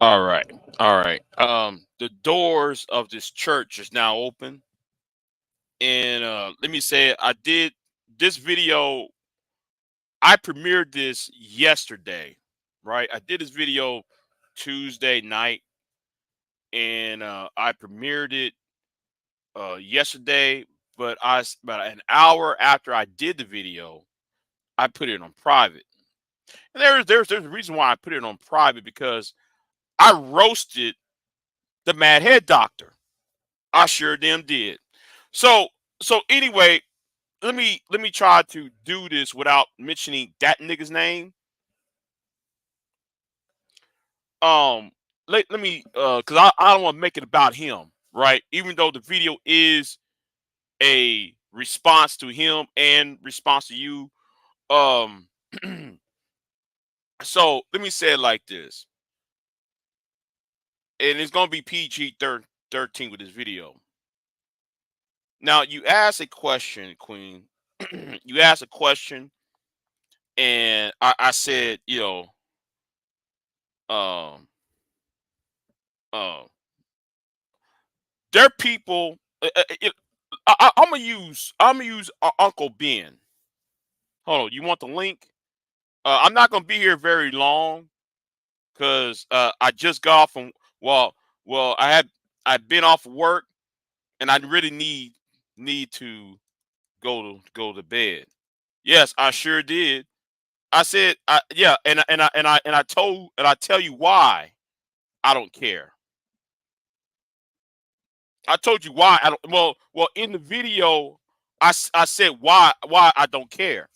All right. All right. The doors of this church is now open. And let me say I did this video, I premiered this yesterday, right? I did this video Tuesday night and I premiered it yesterday, but about an hour after I did the video, I put it on private. And there's a reason why I put it on private because I roasted the Mad Head Doctor. I sure damn did. So so anyway, let me try to do this without mentioning that nigga's name. Um let me cuz I don't want to make it about him, right? Even though the video is a response to him and response to you. Um so let me say it like this. And it's going to be PG 13 with this video. Now, you asked a question, Queen. You asked a question and I said, um uh, there are people. I'm gonna use Uncle Ben. Hold on, you want the link? I'm not gonna be here very long because I just got off from well I've been off work and I really need to go to bed. Yes, I sure did. I said yeah, and I tell you why I don't care. I told you why I don't. Well, in the video, I said why I don't care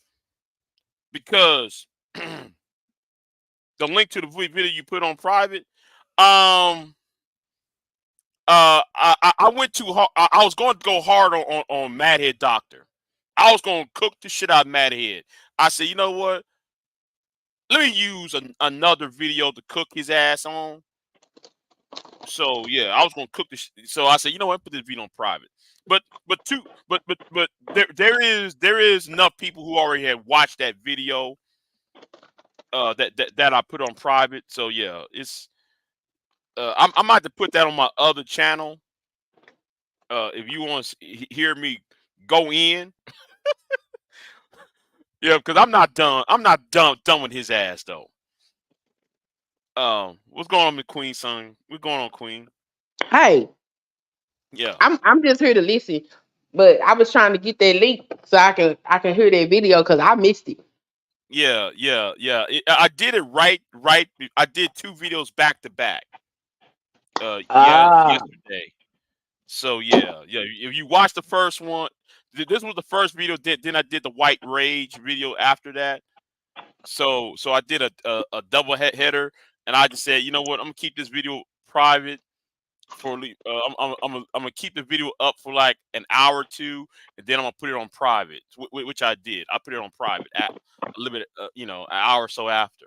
because the link to the video you put on private. Um, I went too hard. I was going to go hard on Madhead Doctor. I was going to cook the shit out of Madhead. I said, you know what? Let me use another video to cook his ass on. So yeah, I was gonna cook this. So I said, you know what, put this video on private. But there is enough people who already had watched that video that I put on private. So yeah, it's I'm about to put that on my other channel. If you want to hear me go in, yeah, because I'm not done. I'm not done with his ass though. What's going on with Queen son? What's going on, Queen? Hey, Yeah. I'm just here to listen, but I was trying to get that link so I can hear that video because I missed it. Yeah, yeah, yeah. I did it right. I did two videos back to back. Yeah, Ah, yesterday. So yeah, yeah. If you watch the first one, this was the first video. Then I did the White Rage video after that. So I did a double header, and I just said, you know what? I'm gonna keep this video private for. I'm gonna keep the video up for like an hour or two, and then I'm gonna put it on private, which I did. I put it on private at a little bit, an hour or so after.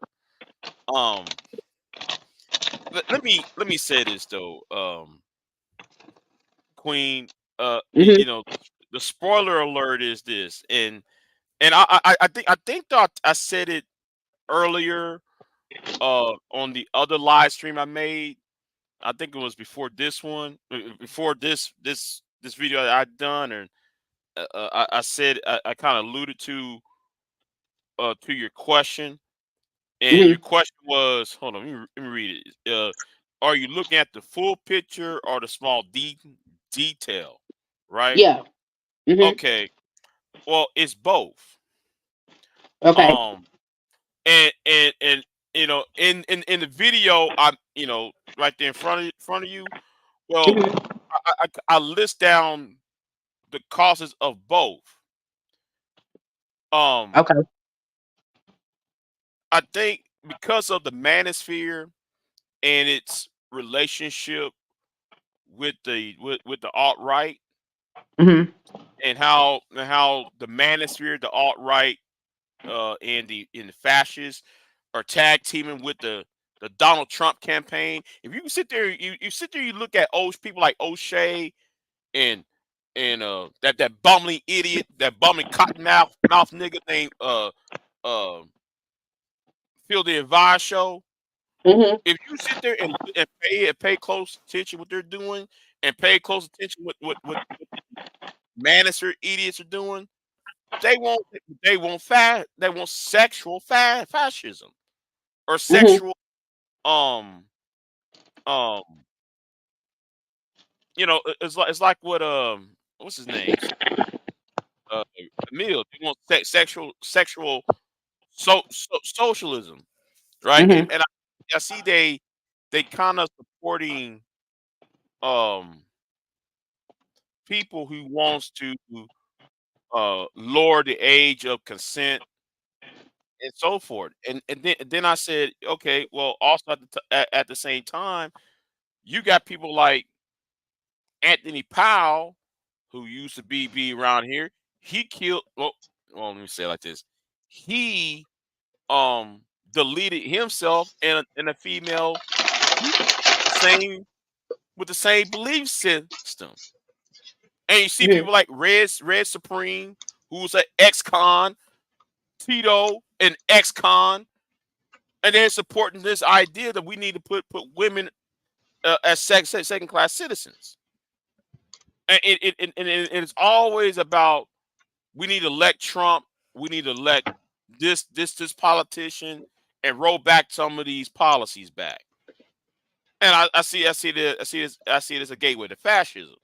Um, let me say this though, Queen. hmm The spoiler alert is this, and I think that I said it earlier on the other live stream I made. I think it was before this one, before this video that I done, and I said I kind of alluded to your question, and your hmm question was, hold on, let me read it. Are you looking at the full picture or the small detail? Right? yeah, hmm Okay. Well, it's both. okay, Um, and in the video, I'm right there in front of you. Well, hmm I list down the causes of both. Um, okay, I think because of the manosphere and its relationship with the alt right, hmm and how the manosphere, the alt right, and the fascists are tag teaming with the Donald Trump campaign. If you sit there, you sit there, you look at people like O'Shea and that bumbling idiot, that bumbling cotton mouth nigga named uh Phil the Advice Show. Mhm. If you sit there and pay close attention what they're doing, and pay close attention what Manister idiots are doing, they want sexual fascism or Mhm. sexual um um it's like what what's his name, uh Emil, they want sexual socialism, right? and, Mhm. and I see they kind of supporting um people who wants to lower the age of consent and so forth. And then I said, okay, well, also at the same time, you got people like Anthony Powell, who used to be around here. He killed. Well, let me say it like this: he um deleted himself and a female with the same belief system. And you see Mhm. people like Red Supreme, who's an ex-con, Tito, an ex-con, and they're supporting this idea that we need to put women as second class citizens. And it's always about we need to elect Trump, we need to elect this politician, and roll back some of these policies back. And I see it as a gateway to fascism.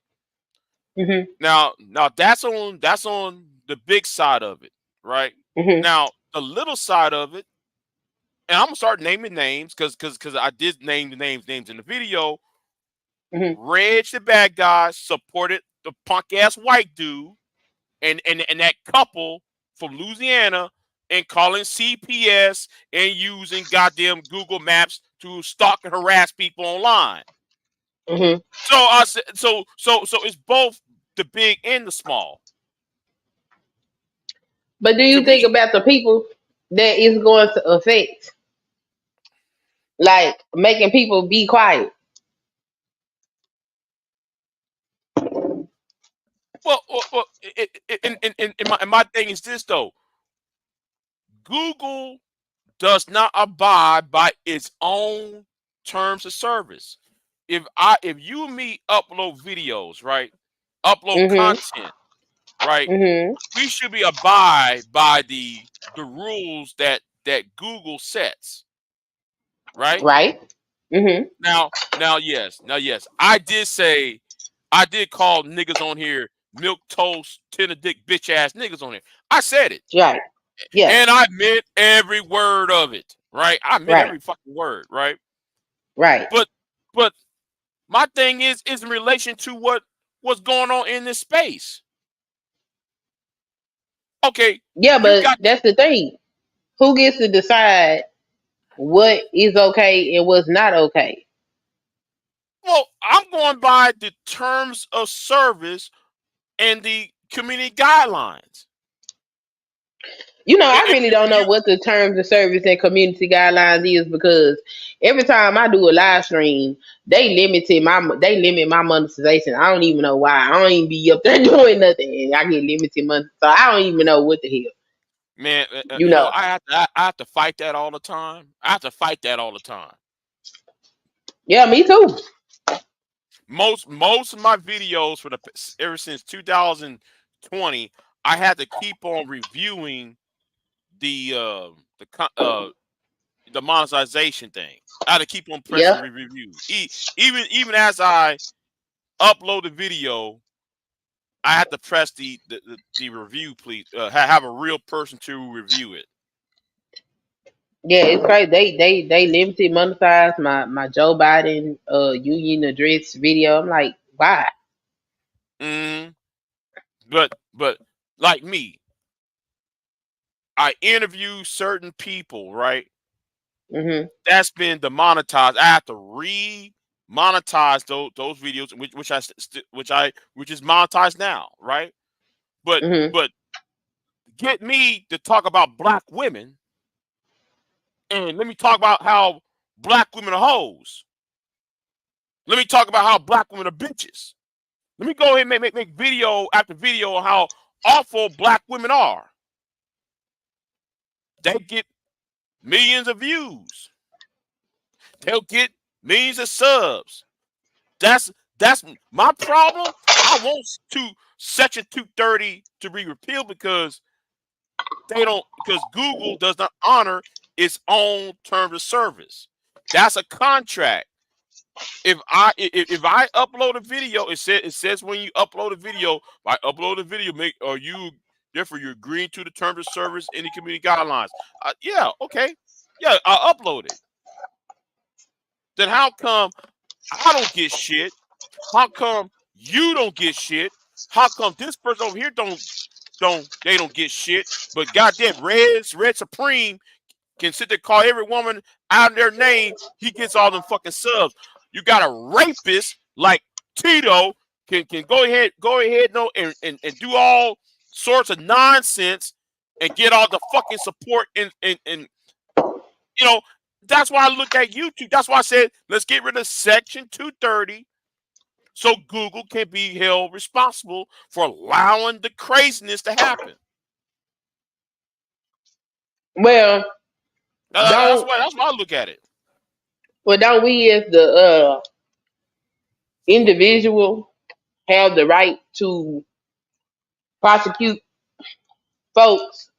Mhm. Now that's on the big side of it, right? Mhm. Now the little side of it, and I'm gonna start naming names because I did name the names in the video. Mhm. Reg the bad guy supported the punk ass white dude and that couple from Louisiana and calling CPS and using goddamn Google Maps to stalk and harass people online. Mhm. So I said, so it's both the big and the small But do to you think me. about the people that is going to affect, like making people be quiet? Well, and my thing is this though: Google does not abide by its own terms of service. If you and me upload videos, right? Upload Mhm. content, right? Mhm. We should be abide by the rules that Google sets, right? Right. Mhm. Now yes, I did call niggas on here milk toast, tender dick, bitch ass niggas on here. I said it, Right. Yeah. and I meant every word of it, right? I meant Right. every fucking word, right? Right. But but my thing is in relation to what's going on in this space. Okay, Yeah, you but got that's the thing. Who gets to decide what is okay and what's not okay? well, I'm going by the terms of service and the community guidelines. I If, really if don't know you what the terms of service and community guidelines is, because every time I do a live stream, they limit my monetization. I don't even know why. I don't even be up there doing nothing, and I get limited money, so I don't even know what the hell. man, You know? I have to fight that all the time. I have to fight that all the time. Yeah, me too. Most of my videos for the ever since 2020, I had to keep on reviewing the the monetization thing. I had to keep on pressing Yep. review. Even as I upload the video, I have to press the review, please. Have a real person to review it. Yeah, it's crazy. They limited monetize my Joe Biden union address video. I'm like, why? Mm, but like me, I interview certain people, right? Mhm. That's been demonetized. I have to re-monetize those videos, which is monetized now, right? But Mhm. but get me to talk about black women, and let me talk about how black women are hoes. Let me talk about how black women are bitches. Let me go ahead and make video after video on how awful black women are. They get millions of views. they'll get millions of subs. That's my problem. I want Section 230 to be repealed because Google does not honor its own terms of service. That's a contract. If I upload a video, it says when you upload a video, if I upload a video, you're agreeing to the terms of service and the community guidelines. Yeah, okay. Yeah, I upload it. Then how come I don't get shit? How come you don't get shit? How come this person over here don't get shit? But goddamn, Red Supreme can sit there call every woman out of their name. He gets all them fucking subs. You got a rapist like Tito can go ahead and do all sorts of nonsense and get all the fucking support and you know, that's why I look at YouTube. That's why I said let's get rid of Section 230 so Google can be held responsible for allowing the craziness to happen. Well, that's why I look at it. Well, don't we as the individual have the right to prosecute folks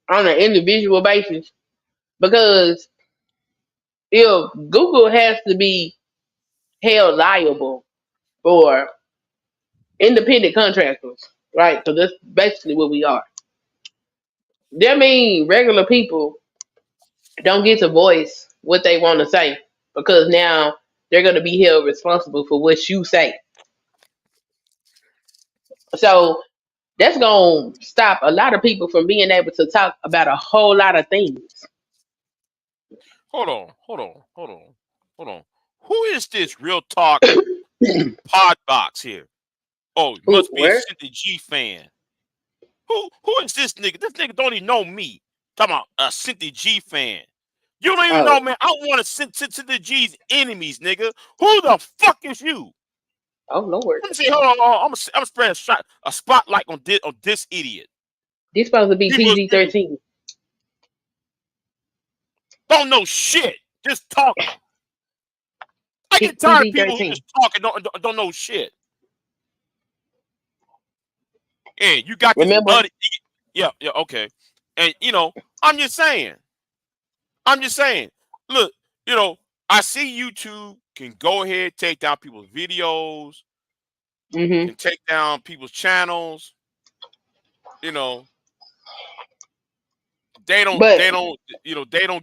on an individual basis? Because if Google has to be held liable for independent contractors, right? So that's basically what we are. That means regular people don't get to voice what they want to say because now they're going to be held responsible for what you say. So that's going to stop a lot of people from being able to talk about a whole lot of things. Hold on. Who is this Real Talk Podbox here? Oh, it must be a Cynthia G fan. Who is this nigga? This nigga don't even know me. Talking about a Cynthia G fan. You don't even know, man. I want to Cynthia G's enemies, nigga. Who the fuck is you? Oh Lord. Let me see. Hold on. I'm spreading a spotlight on this idiot. This supposed to be PG-13. Don't know shit. Just talking. I get tired of people who just talking don't know shit. And you got this buddy. Yeah, okay. And I'm just saying. Look, I see YouTube can go ahead, take down people's videos, can take down people's channels. They don't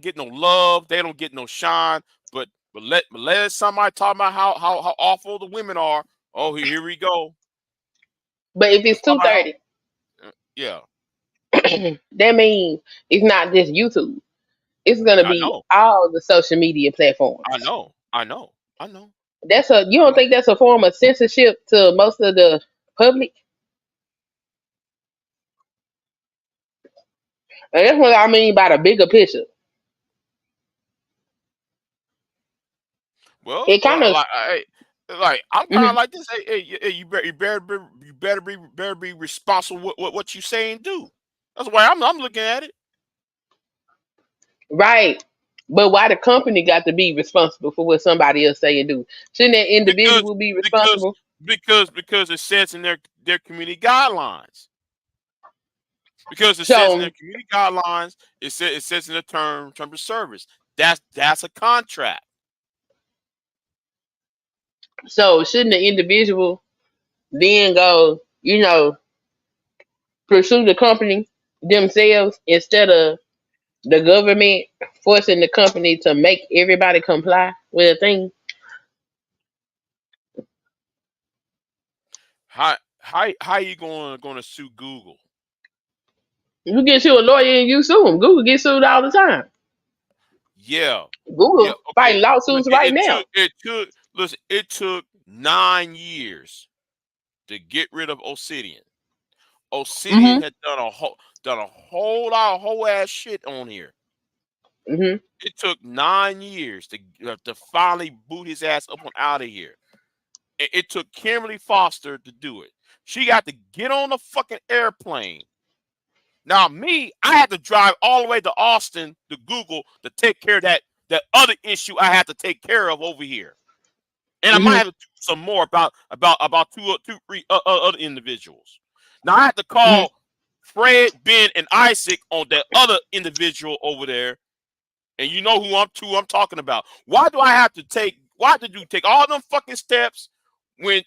get no love, they don't get no shine. But let somebody talk about how awful the women are. Oh, here we go. But if it's 230, yeah, that means it's not just YouTube. It's gonna be all the social media platforms. I know. You don't think that's a form of censorship to most of the public? And that's what I mean by the bigger picture. Well, it kind of I'm kind of like this. Hey, you better be responsible with what you say and do. That's why I'm looking at it. Right. But why the company got to be responsible for what somebody else say and do? Shouldn't that individual be responsible? Because it says in their community guidelines. Because it says in their community guidelines, it says in the terms of service. That's a contract. So shouldn't the individual then go, pursue the company themselves instead of the government forcing the company to make everybody comply with a thing? How you going to sue Google? You get you a lawyer and you sue them. Google gets sued all the time. Yeah. Google fighting lawsuits right now. It took 9 years to get rid of Obsidian. Obsidian had done a whole ass shit on here. It took 9 years to finally boot his ass up and out of here. It took Kimberly Foster to do it. She got to get on the fucking airplane. Now I had to drive all the way to Austin to Google to take care of that that other issue I have to take care of over here, and I might have to do some more about two, 3 other individuals. Now I have to call Fred, Ben, and Isaac on that other individual over there, and you know who I'm talking about. Why do I have to take? Why did you take all them fucking steps when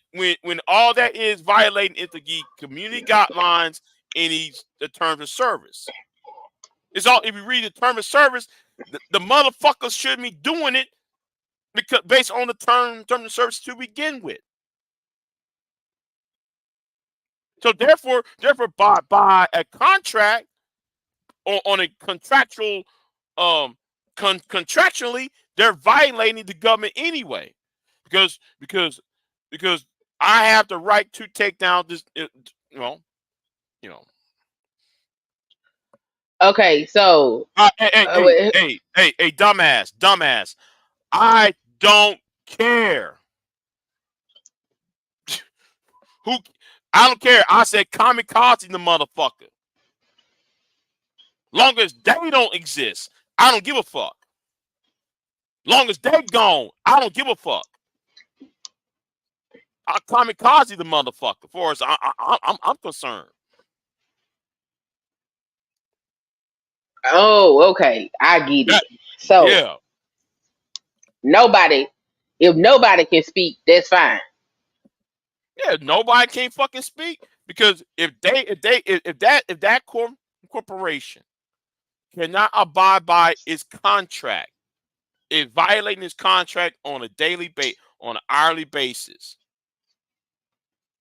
all that is violating into the community guidelines and the terms of service? It's all if you read the term of service, the motherfuckers shouldn't be doing it because based on the term of service to begin with. So therefore, by a contract on a contractual, contractually, they're violating the government anyway, because I have the right to take down this, you know. Okay, so Hey, dumbass. I don't care. Who? I don't care. I said kamikaze the motherfucker. Long as they don't exist, I don't give a fuck. Long as they gone, I don't give a fuck. I kamikaze the motherfucker. For as I'm concerned. oh, okay, I get it. So Yeah. if nobody can speak, that's fine. Yeah, nobody can fucking speak because if that corporation cannot abide by its contract, it's violating its contract on a daily on an hourly basis.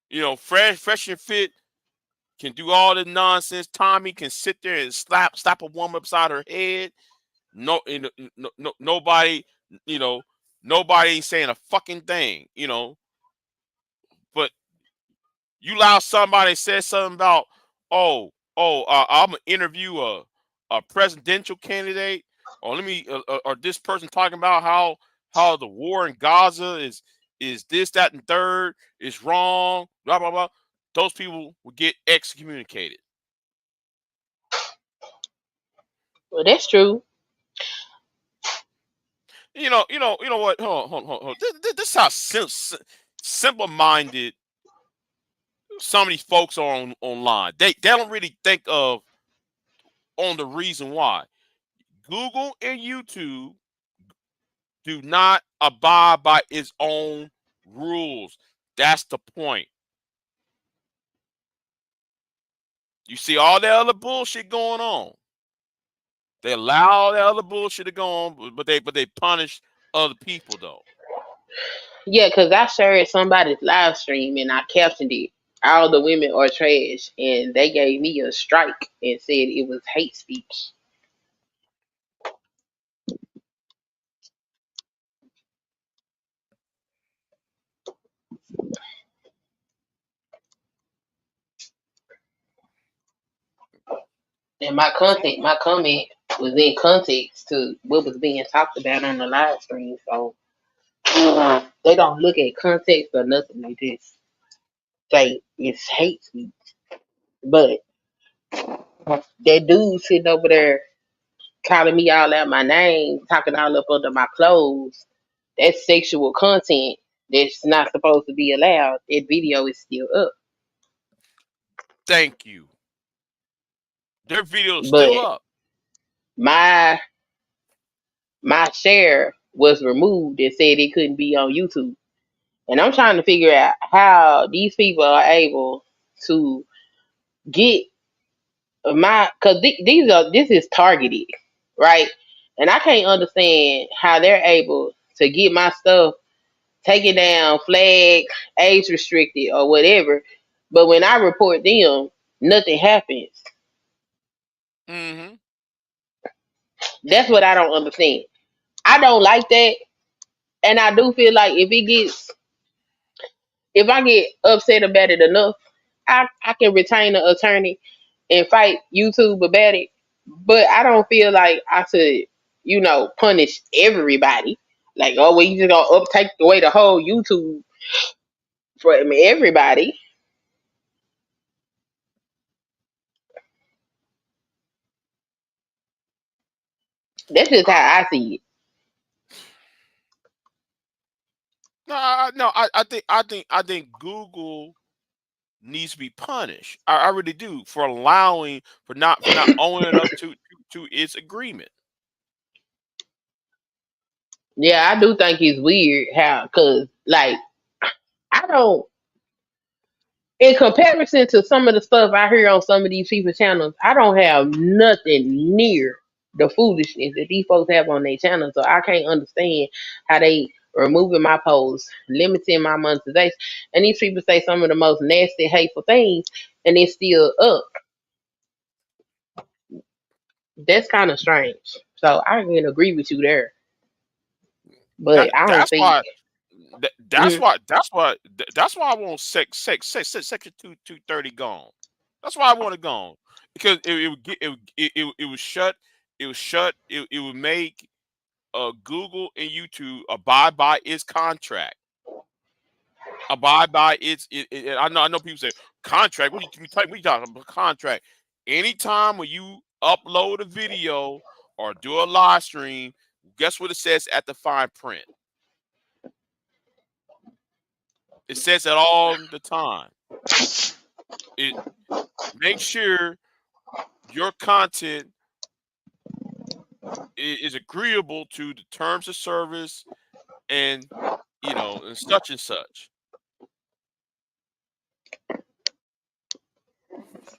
You know, fresh and fit can do all the nonsense. Tommy can sit there and slap a woman upside her head. No, nobody, nobody ain't saying a fucking thing, But you allow somebody say something about, I'm gonna interview a presidential candidate, or or this person talking about how the war in Gaza is this, that, and third is wrong, blah blah blah. Those people will get excommunicated. Well, that's true. You know what? Hold on. This is how simple-minded some of these folks are online. They don't really think of on the reason why. Google and YouTube do not abide by its own rules. That's the point. You see all that other bullshit going on. They allow all that other bullshit to go on, but they punish other people though. Yeah, because I shared somebody's live stream and I captioned it. All the women are trash, and they gave me a strike and said it was hate speech. And my comment was in context to what was being talked about on the live stream. So they don't look at context or nothing. They just say it's hate speech. But that dude sitting over there calling me all out my name, talking all up under my clothes, that's sexual content that's not supposed to be allowed. That video is still up. Thank you. Their video is But still up. my share was removed and said it couldn't be on YouTube. And I'm trying to figure out how these people are able to get because this is targeted, right? And I can't understand how they're able to get my stuff taken down, flagged, age restricted, or whatever. But when I report them, nothing happens. Mm-hmm. That's what I don't understand. I don't like that, and I do feel like if I get upset about it enough, I can retain an attorney and fight YouTube about it. But I don't feel like I should, punish everybody. Like, oh, well, you just gonna take away the whole YouTube from everybody. That's just how I see it. No, I think Google needs to be punished. I really do for not owning up to its agreement. Yeah, I do think it's weird how, cause like I don't, in comparison to some of the stuff I hear on some of these people's channels, I don't have nothing near the foolishness that these folks have on their channel. So I can't understand how they removing my posts, limiting my monetization, and these people say some of the most nasty, hateful things, and it's still up. That's kind of strange. So I can agree with you there, That but I don't that's think. why Mhm. that's why I want section 230 gone. That's why I want it gone because it would get it would shut it would make Google and YouTube abide by its contract, abide by I know people say contract. What you talking about contract? Anytime when you upload a video or do a live stream, guess what it says at the fine print? It says it all the time. It make sure your content is agreeable to the terms of service and and such and such.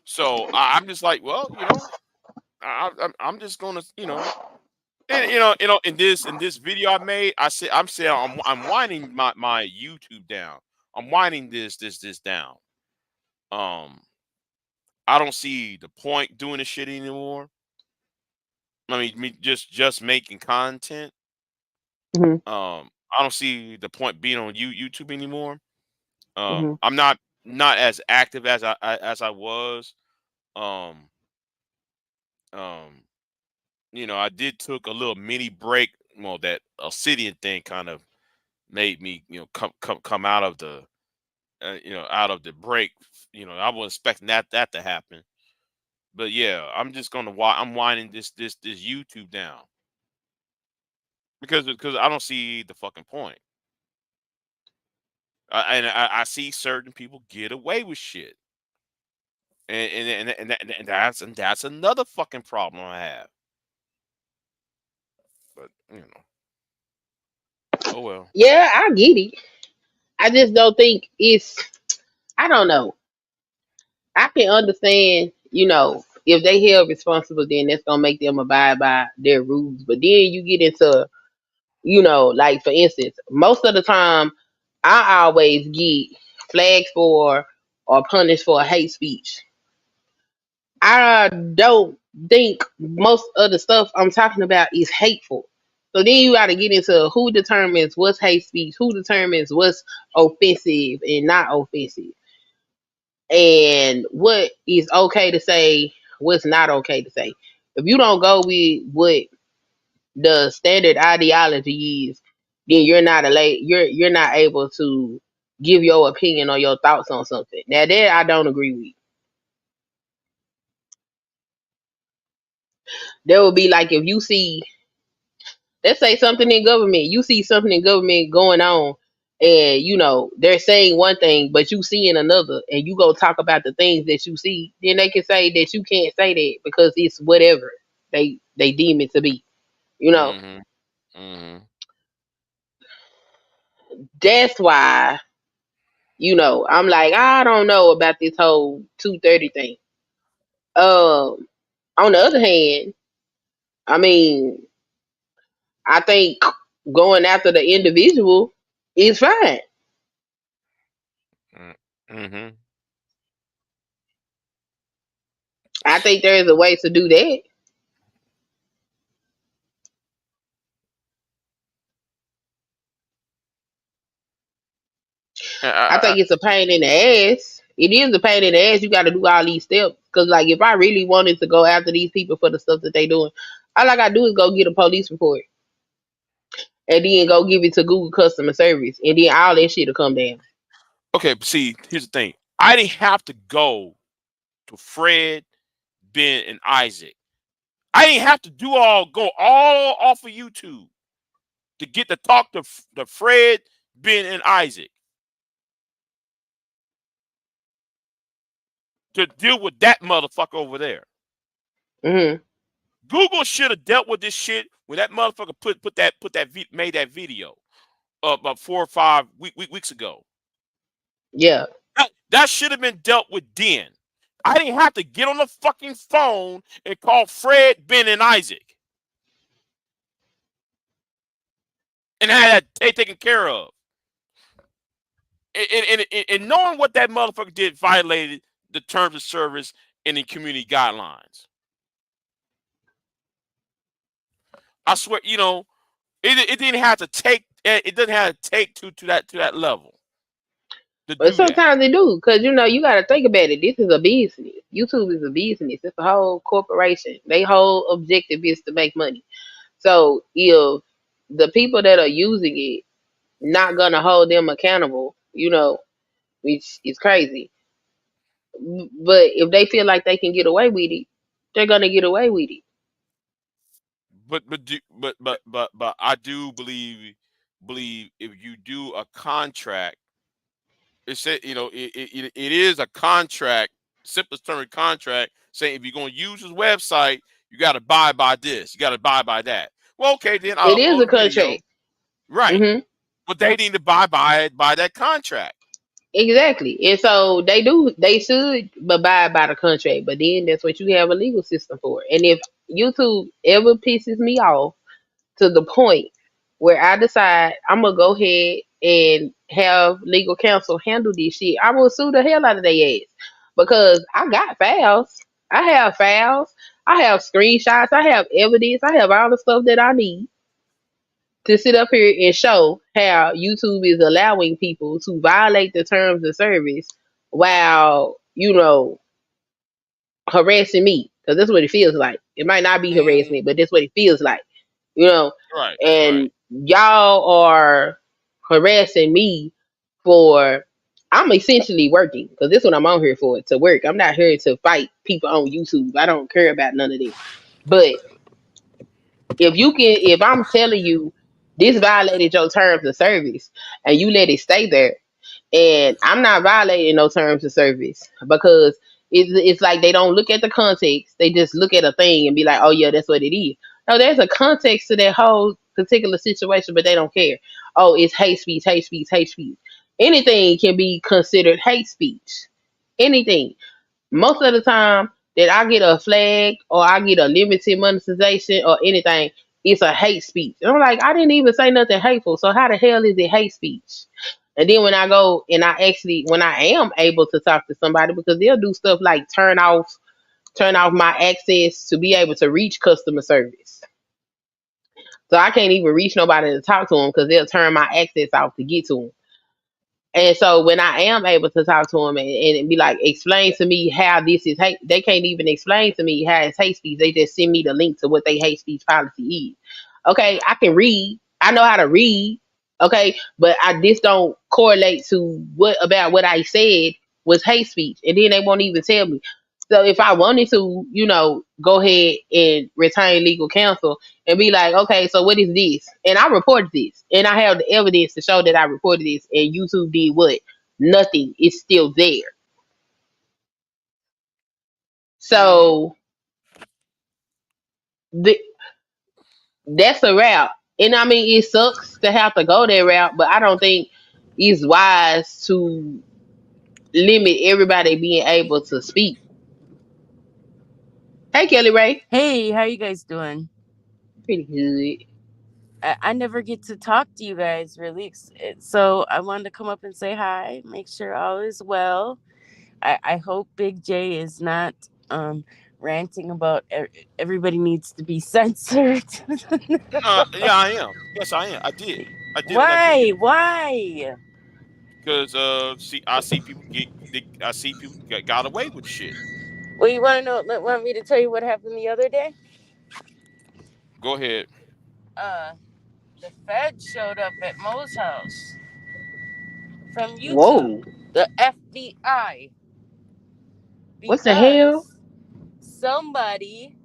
So I'm just like, well, I'm just gonna, and in this video I made, I'm saying I'm winding my YouTube down. I'm winding this down. Um, I don't see the point doing this shit anymore. I mean, me just making content. Mhm. I don't see the point being on YouTube anymore. Mhm. I'm not as active as I was. Um, um, I did took a little mini break. Well, that Obsidian thing kind of made me, come out of the, out of the break. I wasn't expecting that to happen. But yeah, I'm just gonna I'm winding this YouTube down because I don't see the fucking point. And I see certain people get away with shit, and that's another fucking problem I have. But oh well. Yeah, I get it. I just don't think it's. I don't know. I can understand, if they held responsible, then that's gonna make them abide by their rules. But then you get into, like for instance, most of the time, I always get flagged for or punished for hate speech. I don't think most of the stuff I'm talking about is hateful. So then you got to get into who determines what's hate speech, who determines what's offensive and not offensive, and what is okay to say, what's not okay to say. If you don't go with what the standard ideology is, then you're not able to give your opinion or your thoughts on something. Now that I don't agree with. There will be like if you see, let's say something in government, you see something in government going on, and they're saying one thing, but you seeing another, and you go talk about the things that you see, then they can say that you can't say that because it's whatever they deem it to be. You know, Mhm. Mhm. that's why I'm like I don't know about this whole 230 thing. On the other hand, I mean, I think going after the individual is fine. Mhm. I think there is a way to do that. I I, think it's a pain in the ass. It is a pain in the ass. You got to do all these steps. Because, like, if I really wanted to go after these people for the stuff that they doing, all I got to do is go get a police report and then go give it to Google customer service. And then all that shit will come down. okay, but see, here's the thing. I didn't have to go to Fred, Ben, and Isaac. I didn't have to go all off of YouTube to get to talk to Fred, Ben and Isaac to deal with that motherfucker over there. Mm-hmm. Google should have dealt with this shit when that motherfucker made that video about 4 or 5 weeks ago. Yeah. That should have been dealt with then. I didn't have to get on the fucking phone and call Fred, Ben, and Isaac and have that taken care of. And knowing what that motherfucker did violated the terms of service and the community guidelines. I swear, it didn't have to take. It doesn't have to take to that level to But do that. sometimes they do, because you got to think about it. This is a business. YouTube is a business. It's a whole corporation. Their whole objective is to make money. So if the people that are using it not gonna hold them accountable, which is crazy. But if they feel like they can get away with it, they're gonna get away with it. But I do believe if you do a contract, it said it is a contract, simplest term of contract, saying if you're going to use his website, you got to abide by this, you got to abide by that. Well, okay, then I'll It is upload a a video, contract. right? Hmm. But they need to abide by that contract. Exactly. And so they should abide by the contract, but then that's what you have a legal system for. And if YouTube ever pisses me off to the point where I decide I'm gonna go ahead and have legal counsel handle this shit, I will sue the hell out of their ass because I got files. I have files. I have screenshots. I have evidence. I have all the stuff that I need to sit up here and show how YouTube is allowing people to violate the terms of service while, harassing me. Because that's what it feels like. It might not be Mm, harassment, but that's what it feels like. You know, right, right. and y'all are harassing me for I'm essentially working because this is what I'm on here for, to work. I'm not here to fight people on YouTube. I don't care about none of this. But if I'm telling you this violated your terms of service and you let it stay there, and I'm not violating no terms of service because it's like they don't look at the context. They just look at a thing and be like, oh yeah, that's what it is. No, there's a context to that whole particular situation, but they don't care. Oh, it's hate speech, hate speech, hate speech. Anything can be considered hate speech. Anything. Most of the time that I get a flag or I get a limited monetization or anything, it's a hate speech. And I'm like, I didn't even say nothing hateful. So how the hell is it hate speech? And then when I go and when I am able to talk to somebody, because they'll do stuff like turn off my access to be able to reach customer service. So I can't even reach nobody to talk to them because they'll turn my access off to get to them. And so when I am able to talk to them and be like, explain to me how this is hate, they can't even explain to me how it's hate speech. They just send me the link to what they hate speech policy is. Okay, I can read. I know how to read. Okay, but I this don't correlate to what I said was hate speech, and then they won't even tell me. So if I wanted to, go ahead and retain legal counsel and be like, okay, so what is this? And I reported this, and I have the evidence to show that I reported this, and YouTube did what? Nothing. It's still there. Mm-hmm. So the, that's a route. And I mean, it sucks to have to go that route, but I don't think it's wise to limit everybody being able to speak. Hey, Kelly Ray. Hey, how you guys doing? Pretty good. I never get to talk to you guys really, so I wanted to come up and say hi, make sure all is well. I hope Big J is not ranting about everybody needs to be censored. Yeah, I am. Yes, I am. I did on that Why? video Why? because I see people I see people got away with shit. Well, you want to know? Want me to tell you what happened the other day? Go ahead. Uh, the Fed showed up at Mo's house from YouTube. Whoa. The FBI, What the hell? because somebody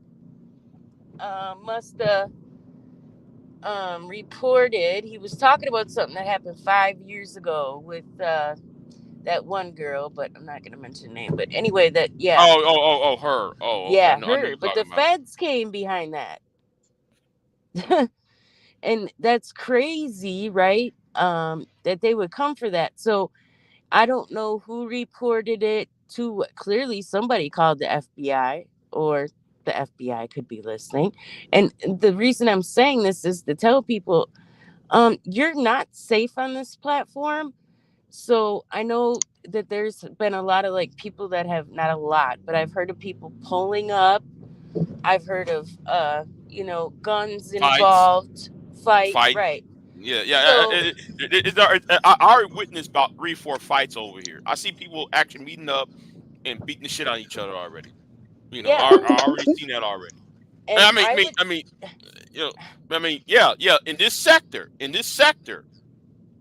must have reported he was talking about something that happened 5 years ago with that one girl, but I'm not gonna mention her name. But anyway, her. Oh, okay. Yeah, I know her. you're But the talking about. feds came behind that. And that's crazy, right? That they would come for that. So I don't know who reported it to. Clearly, somebody called the FBI, or the FBI could be listening. And the reason I'm saying this is to tell people, you're not safe on this platform. So I know that there's been a lot of like people that have, not a lot, but I've heard of people pulling up. I've heard of guns Fights, involved, fights, fight. right? Yeah, yeah. So I already witnessed about 3, 4 fights over here. I see people actually meeting up and beating the shit on each other already. yeah, I already seen that already. And and I would. you know, yeah, yeah. In this sector,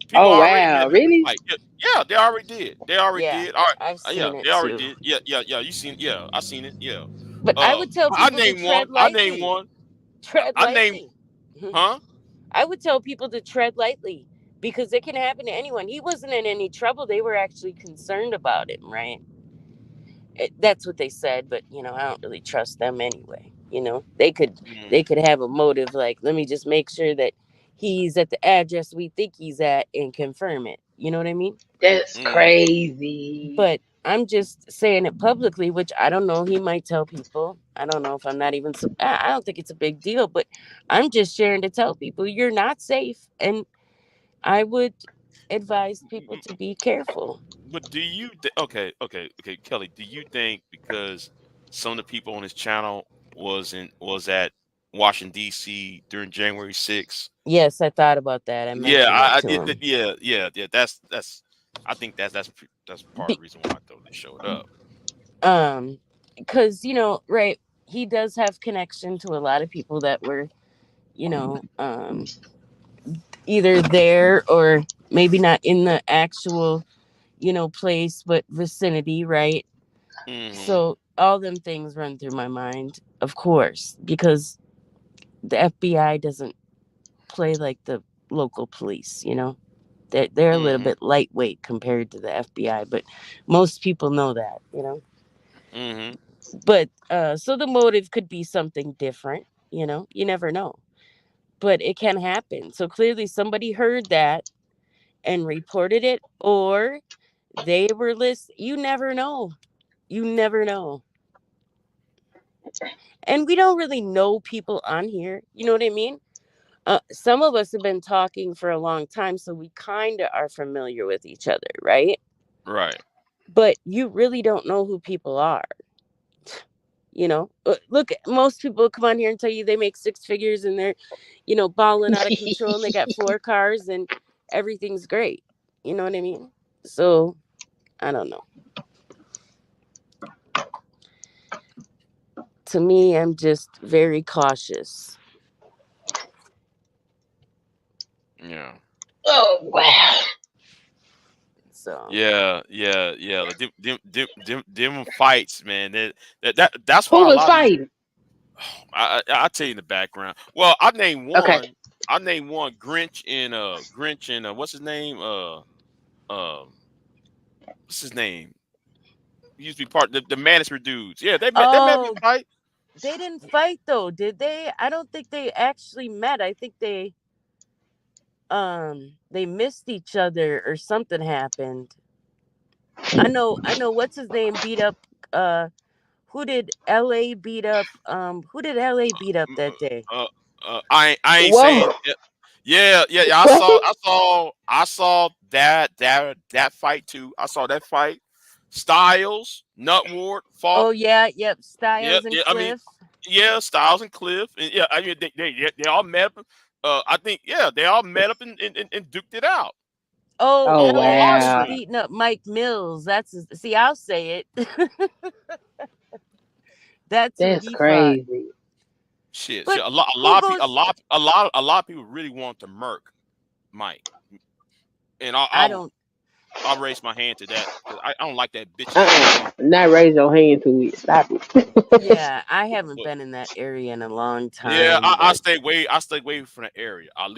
people Oh already met wow, up to really? fight. Yeah, yeah, they already did. They already Yeah, did. All right, I've yeah, seen it they already too. did. Yeah, yeah, yeah. You seen? Yeah, I seen it. Yeah. But I would tell I people to name one. tread I name lightly. one. Tread I name. lightly. Huh? I would tell people to tread lightly because it can happen to anyone. He wasn't in any trouble. They were actually concerned about him, right? That's what they said, but I don't really trust them anyway. They could Mm, they could have a motive like, let me just make sure that he's at the address we think he's at and confirm it. You know what I mean? That's mm, crazy. But I'm just saying it publicly, which I don't know. He might tell people. I don't know if I'm not even. I don't think it's a big deal, but I'm just sharing to tell people you're not safe, and I would advise people mm. to be careful. But okay, Kelly? Do you think because some of the people on his channel was at Washington D.C. during January 6th? Yes, I thought about that. I Yeah, mentioned that to him. yeah, yeah, yeah. That's. I think that's part of the reason why I thought they showed up. Um, because right, he does have connection to a lot of people that were, you know, um, either there or maybe not in the actual, place, but vicinity, right? Hmm. So all them things run through my mind, of course, because the FBI doesn't play like the local police, They're a little Hmm. bit lightweight compared to the FBI, but most people know that. Hmm. But so the motive could be something different, you never know. But it can happen. So clearly somebody heard that and reported it, or they were listening. You never know. You never know. And we don't really know people on here. You know what I mean? Some of us have been talking for a long time, so we kind of are familiar with each other, right? Right. But you really don't know who people are. Look, most people come on here and tell you they make six figures and they're, balling out of control and they got four cars and everything's great. You know what I mean? So I don't know. To me, I'm just very cautious. Yeah. Oh wow. So Yeah. Yeah. Yeah. Like them fights, man. That's Who why a was lot of these. fighting? I tell you in the background. Well, I named Okay. one. I named one Grinch and what's his name? Um what's his name? He used to be part the Management dudes. Yeah, they met me oh, fight. they didn't fight though, did they? I don't think they actually met. I think they missed each other or something happened. I know what's his name beat up uh who did LA beat up who did LA beat up that day? I ain't saying Whoa. yeah, yeah, yeah. What? I saw that fight too. I saw that fight. Styles, Nutward fought. Oh yeah, yep, Yeah, Styles and yeah. I mean, Cliff. yeah, Styles and Cliff. And yeah, I mean they all met up. I think yeah, they all met up and duked it out Oh, Oh on live LA was wow. stream. beating up Mike Mills. See, I'll say it. That's who That's he fought. crazy. Shit, But shit. A who lot of people, goes a lot of people really want to murk Mike, and I don't I'll raise my hand to that because I don't like that bitch ass. Not raise your hand to it. Stop it. Yeah, I haven't But been in that area in a long yeah, time, I but stay away. I stay away from the area. I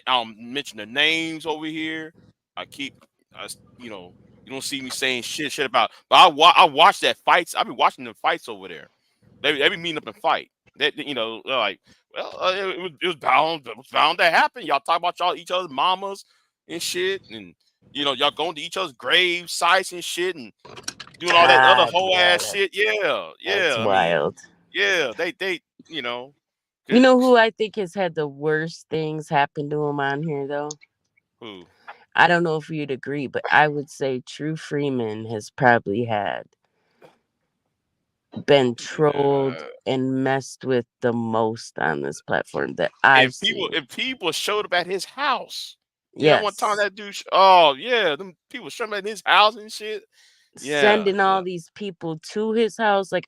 don't mention the names over here. I keep, you know, you don't see me saying shit about. But I watch that fights. I've been watching them fights over there. They be meeting up and fight. You know, they're like, well, it was bound to happen. Y'all talk about y'all each other's mamas and shit, and you know, y'all going to each other's grave sites and shit, and doing all that other God, whole yeah, ass shit. Yeah, that's I mean, wild. yeah, they, you know, You know 'cause- who I think has had the worst things happen to him on here, though? who? I don't know if you'd agree, but I would say True Freeman has probably been trolled Yeah. and messed with the most on this platform that I've seen. If people showed up at his house, you know, one time Yes. that dude, oh yeah, them people showed up at his house and shit. Yeah, Sending all these people to his house. Like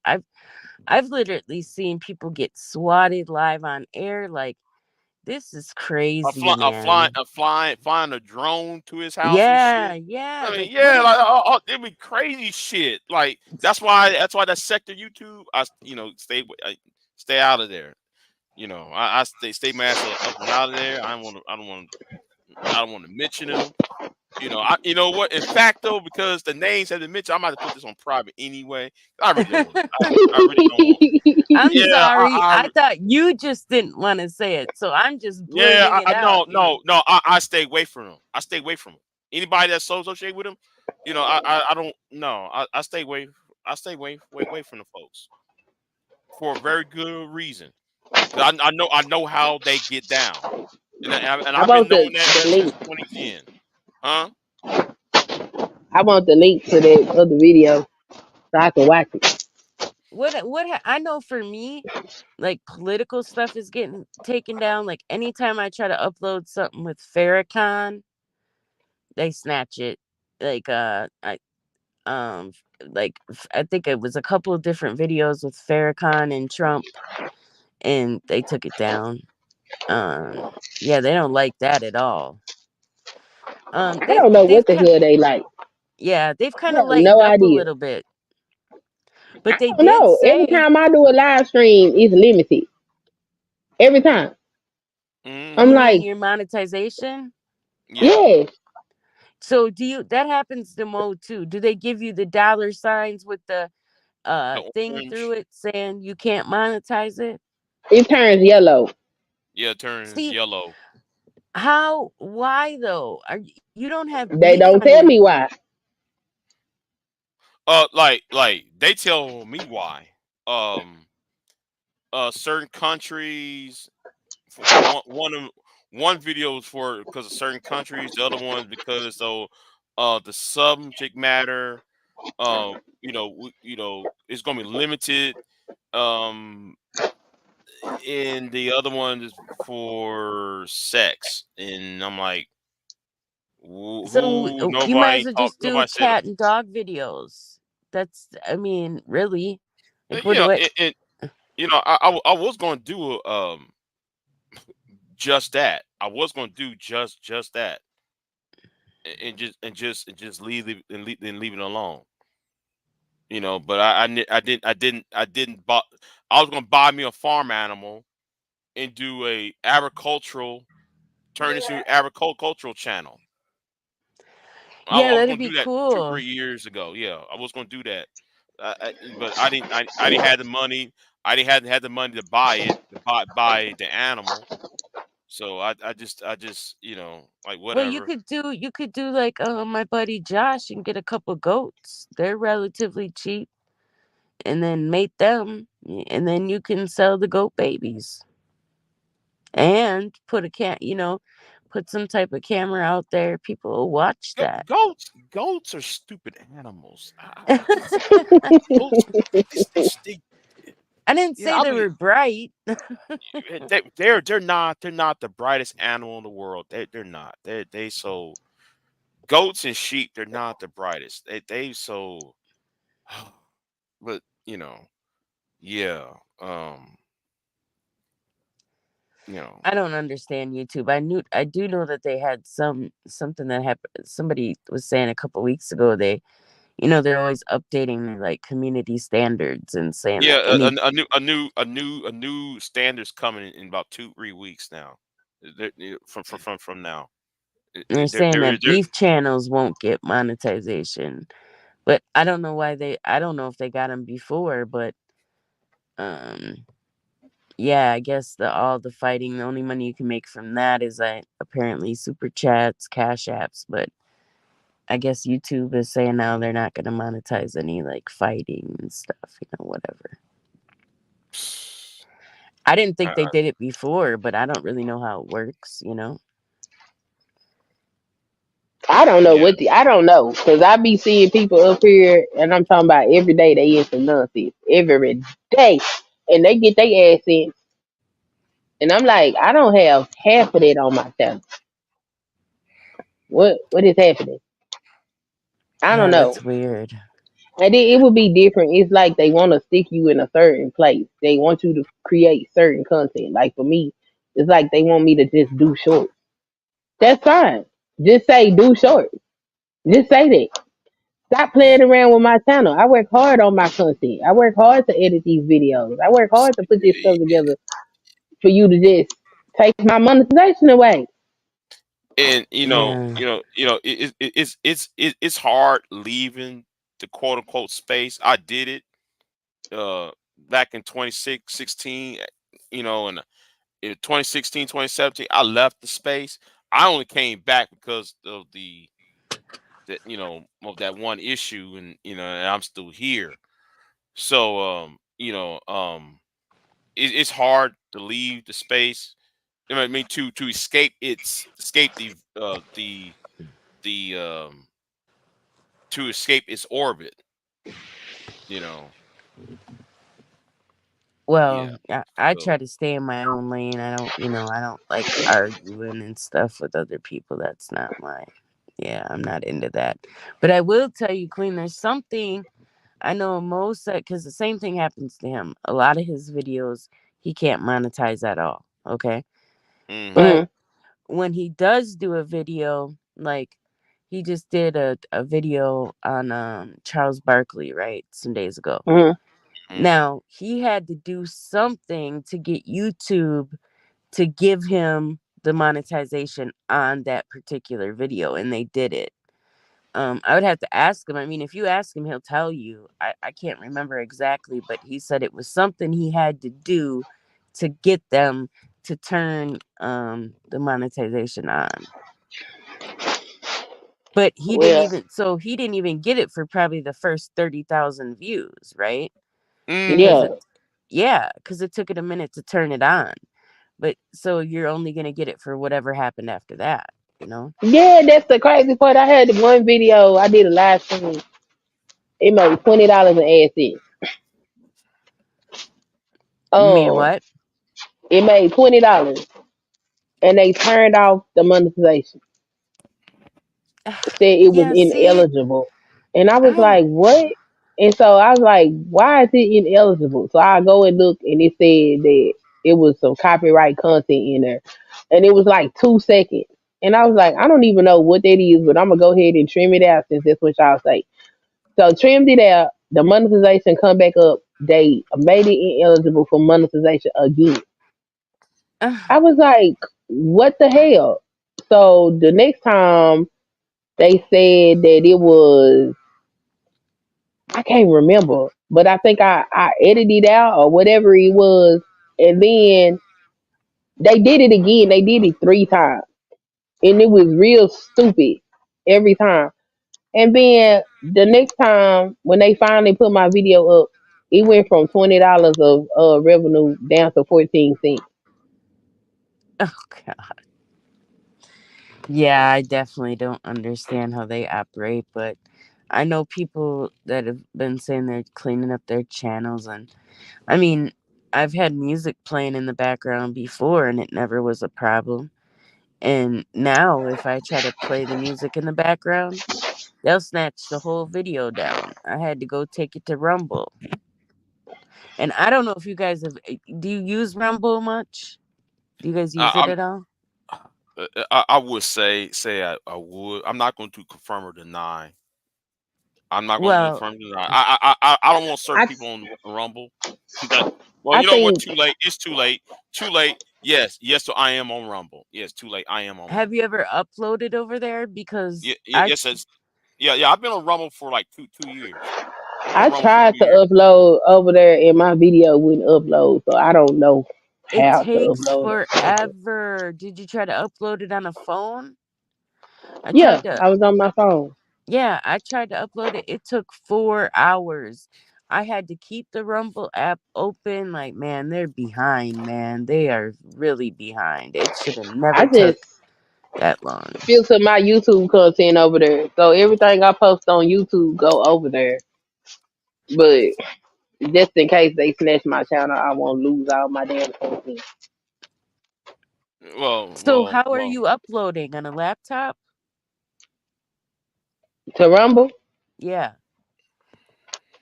I've literally seen people get swatted live on air. Like, this is crazy, man. flying a drone to his house and Yeah, shit. yeah. I mean, Like, what yeah, is like it be crazy shit. Like that's why that sector YouTube, you know, stay out of there. You know, I stay my ass up and out of there. I don't want to mention them. You know, you know what? In fact, though, because the names have been mentioned, I'm about to put this on private anyway. I really don't want. I really don't want. I'm Yeah, sorry. I thought you just didn't want to say it. So I'm just yeah. blurting it out, you know. No. I stay away from them. I stay away from them. Anybody that's associated with them, you know, I don't. No, I stay away. I stay away from the folks for a very good reason. 'Cause I know how they get down, and I I've been want knowing that the since link. 2010. Huh? I want the link to that other video so I can watch it. I know for me, like, political stuff is getting taken down. Like, anytime I try to upload something with Farrakhan, they snatch it. Like, um I think it was a couple of different videos with Farrakhan and Trump, and they took it down. Yeah, they don't like that at all. I don't know They've what the kind hell they like. they've I kind of have no lightened up a idea. little bit, but I they don't did know. Every say, time I do a live stream, it's limited. Every time. I'm you Mm-hmm. mean like, your monetization? Yeah. yes, So do you that happens to Mo too? Do they give you the dollar signs with the The thing through orange. it saying you can't monetize it? it turns yellow. Yeah, it turns See, yellow. why though? You don't have They beef don't on tell your me why. Like they tell me why. Um, certain countries for one video is for because of certain countries, the other one because the subject matter, you know, it's gonna be limited. Um, and the other one is for sex, and I'm like, So who? you might as well just do Nobody said. cat and dog videos. That's, I mean, really. Like, You know, what and you know, I was going to do just that. I was going to do just that, and just leave it alone. You know, but I didn't buy. I was going to buy me a farm animal and do a agricultural turn this into agricultural channel. Yeah, I was that'd going to be do that two cool. 3 years ago. Yeah, I was going to do that, but I didn't have the money. I didn't had the money to buy it to buy the animal. So I just you know like Well, whatever. you could do like my buddy Josh and get a couple goats. They're relatively cheap, and then mate them, and then you can sell the goat babies and put some type of camera out there. People will watch that. Goats are stupid animals. I just goats. They I didn't yeah. say I they mean were bright. they're not the brightest animal in the world. They're not. They so goats and sheep. They're not the brightest. They so. But you know yeah. I don't understand YouTube. I do know that they had something that happened. Somebody was saying a couple weeks ago they're always updating their like community standards and saying that Yeah, any a new standards coming in about 2-3 weeks now. From now. they're saying that beef channels won't get monetization. But I don't know why I don't know if they got them before, but um yeah, I guess all the fighting, the only money you can make from that is apparently super chats, cash apps, but I guess YouTube is saying now they're not going to monetize any like fighting and stuff, whatever. I didn't think they did it before, but I don't really know how it works, I don't know I don't know because I be seeing people up here, and I'm talking about every day they in some nonsense every day, and they get their ass in, and I'm like, I don't have half of that on my channel. What is happening? I don't Yeah, know. that's weird. And it would be different. It's like they want to stick you in a certain place. They want you to create certain content. Like for me, it's like they want me to just do shorts. That's fine. Just say do shorts. Just say that. Stop playing around with my channel. I work hard on my content. I work hard to edit these videos. I work hard to put this stuff together for you to just take my monetization away. And Yeah. it's hard leaving the quote unquote space. I did it back in 2016, and in 2016, 2017, I left the space. I only came back because of of that one issue, and I'm still here. So it's hard to leave the space. I mean, to escape the to escape its orbit. You know, yeah. Well, I So try to stay in my own lane. I don't like arguing and stuff with other people. That's not yeah, I'm not into that. But I will tell you, Queen, there's something I know most because the same thing happens to him. A lot of his videos, he can't monetize at all. Okay. But hmm when he does do a video, like he just did a video on Charles Barkley, right? Some days ago. Mm-hmm. Now, he had to do something to get YouTube to give him the monetization on that particular video, and they did it. I would have to ask him. I mean, if you ask him, he'll tell you. I can't remember exactly, but he said it was something he had to do to get them to turn the monetization on. But he Well, didn't even get it for probably the first 30,000 views, right? Because yeah. hmm because it took it a minute to turn it on. But so you're only gonna get it for whatever happened after that, Yeah, that's the crazy part. I had one video, I did a live stream. It made $20 in AdSense. Made Um, what? it made $20, and they turned off the monetization. Said it was Yeah, see, ineligible, and I was I don't. like, "What?" And so I was like, "Why is it ineligible?" So I go and look, and it said that it was some copyright content in there, and it was like 2 seconds. And I was like, "I don't even know what that is, but I'm gonna go ahead and trim it out since that's what y'all say." So trimmed it out. The monetization come back up. They made it ineligible for monetization again. I was like, "What the hell?" So the next time they said that it was, I can't remember, but I think I edited it out or whatever it was, and then they did it again. They did it 3 times, and it was real stupid every time. And then the next time when they finally put my video up, it went from $20 of revenue down to 14 cents. Oh God. Yeah, I definitely don't understand how they operate, but I know people that have been saying they're cleaning up their channels, and I mean, I've had music playing in the background before, and it never was a problem. And now, if I try to play the music in the background, they'll snatch the whole video down. I had to go take it to Rumble. And I don't know if you guys have. Do you use Rumble much? Do you guys use it at all? I would say I would. I'm not going to confirm or deny. I'm not going to Well, confirm or deny. I don't want certain I people on Rumble. That, well, I you know what? think Too late. It's too late. Too late. Yes. So I am on Rumble. Yes. Too late. I am on have Rumble. you ever uploaded over there? Because Yes. Yeah. I've been on Rumble for like 2 years. I've been I on Rumble for tried 2 to years. upload over there and my video wouldn't upload, so I don't know it how to takes upload it. forever. Did you try to upload it on a phone? I Yeah, tried to. I was on my phone. Yeah, I tried to upload it. It took 4 hours. I had to keep the Rumble app open. Like, man, they're behind, man. They are really behind. It should have I never took just that long. filter my YouTube content over there. So everything I post on YouTube go over there. But just in case they snatch my channel, I won't lose all my damn content. So, how are Well. you uploading on a laptop? To Rumble, Yeah.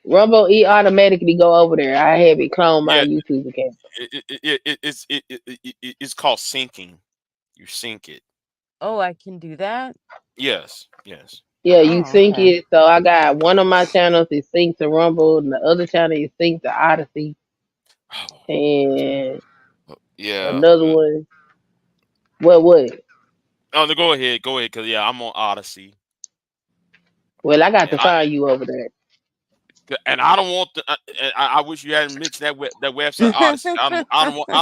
Rumble automatically go over there. I have it clone my Yeah. YouTube account. It's called syncing. You sync it. Oh, I can do that? Yes. Yeah, you Oh, sync okay. it. So I got one of my channels is synced to Rumble, and the other channel is synced to Odyssey, and Yeah. another one. What? Oh, no, go ahead, because yeah, I'm on Odyssey, Well, I got and to find you over there. I don't want the. I wish you hadn't mentioned that website Odyssey. I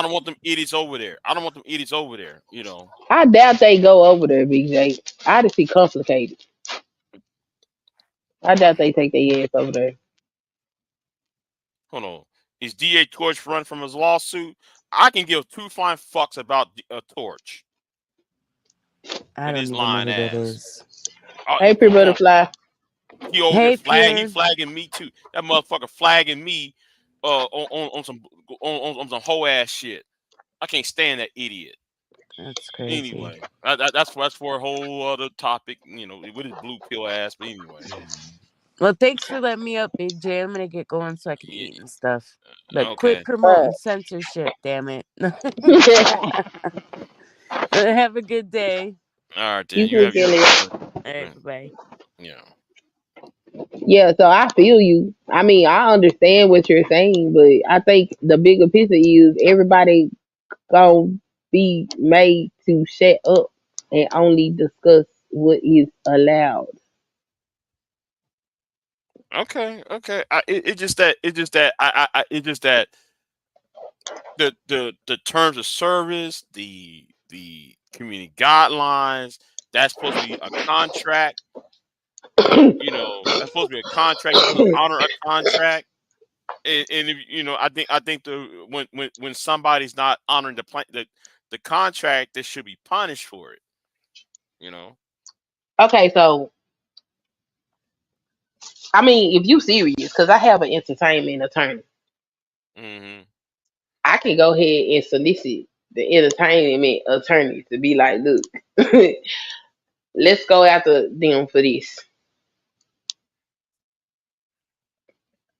don't want them idiots over there. I don't want them idiots over there. You know. I doubt they go over there, Big J. Odyssey complicated. I doubt they take their ass over there. Hold on. Is DA Torch run from his lawsuit? I can give two fine fucks about Torch I and don't his even know lying who that ass. is. Hey, Pretty Come on. Butterfly. He over Hey, there Pierre. flagging me too. That motherfucker flagging me on some whole ass shit. I can't stand that idiot. That's crazy. Anyway, that's for a whole other topic, with his blue pill ass. But anyway, Well, thanks for letting me up, Big J. I'm gonna get going so I can eat and stuff. But quit okay. promoting censorship, damn it. Have a good day. All right, then You you too, have your. Kelly. All right, bye. Yeah. Yeah, so I feel you. I mean, I understand what you're saying, but I think the bigger picture is everybody gonna be made to shut up and only discuss what is allowed. Okay. It's just that it's just that the terms of service, the community guidelines, that's supposed to be a contract. That's supposed to be a contract. You're supposed to honor a contract. And if, I think when somebody's not honoring the contract, they should be punished for it. Okay, so I mean, if you serious, because I have an entertainment attorney, Hmm. I can go ahead and solicit the entertainment attorney to be like, look, let's go after them for this.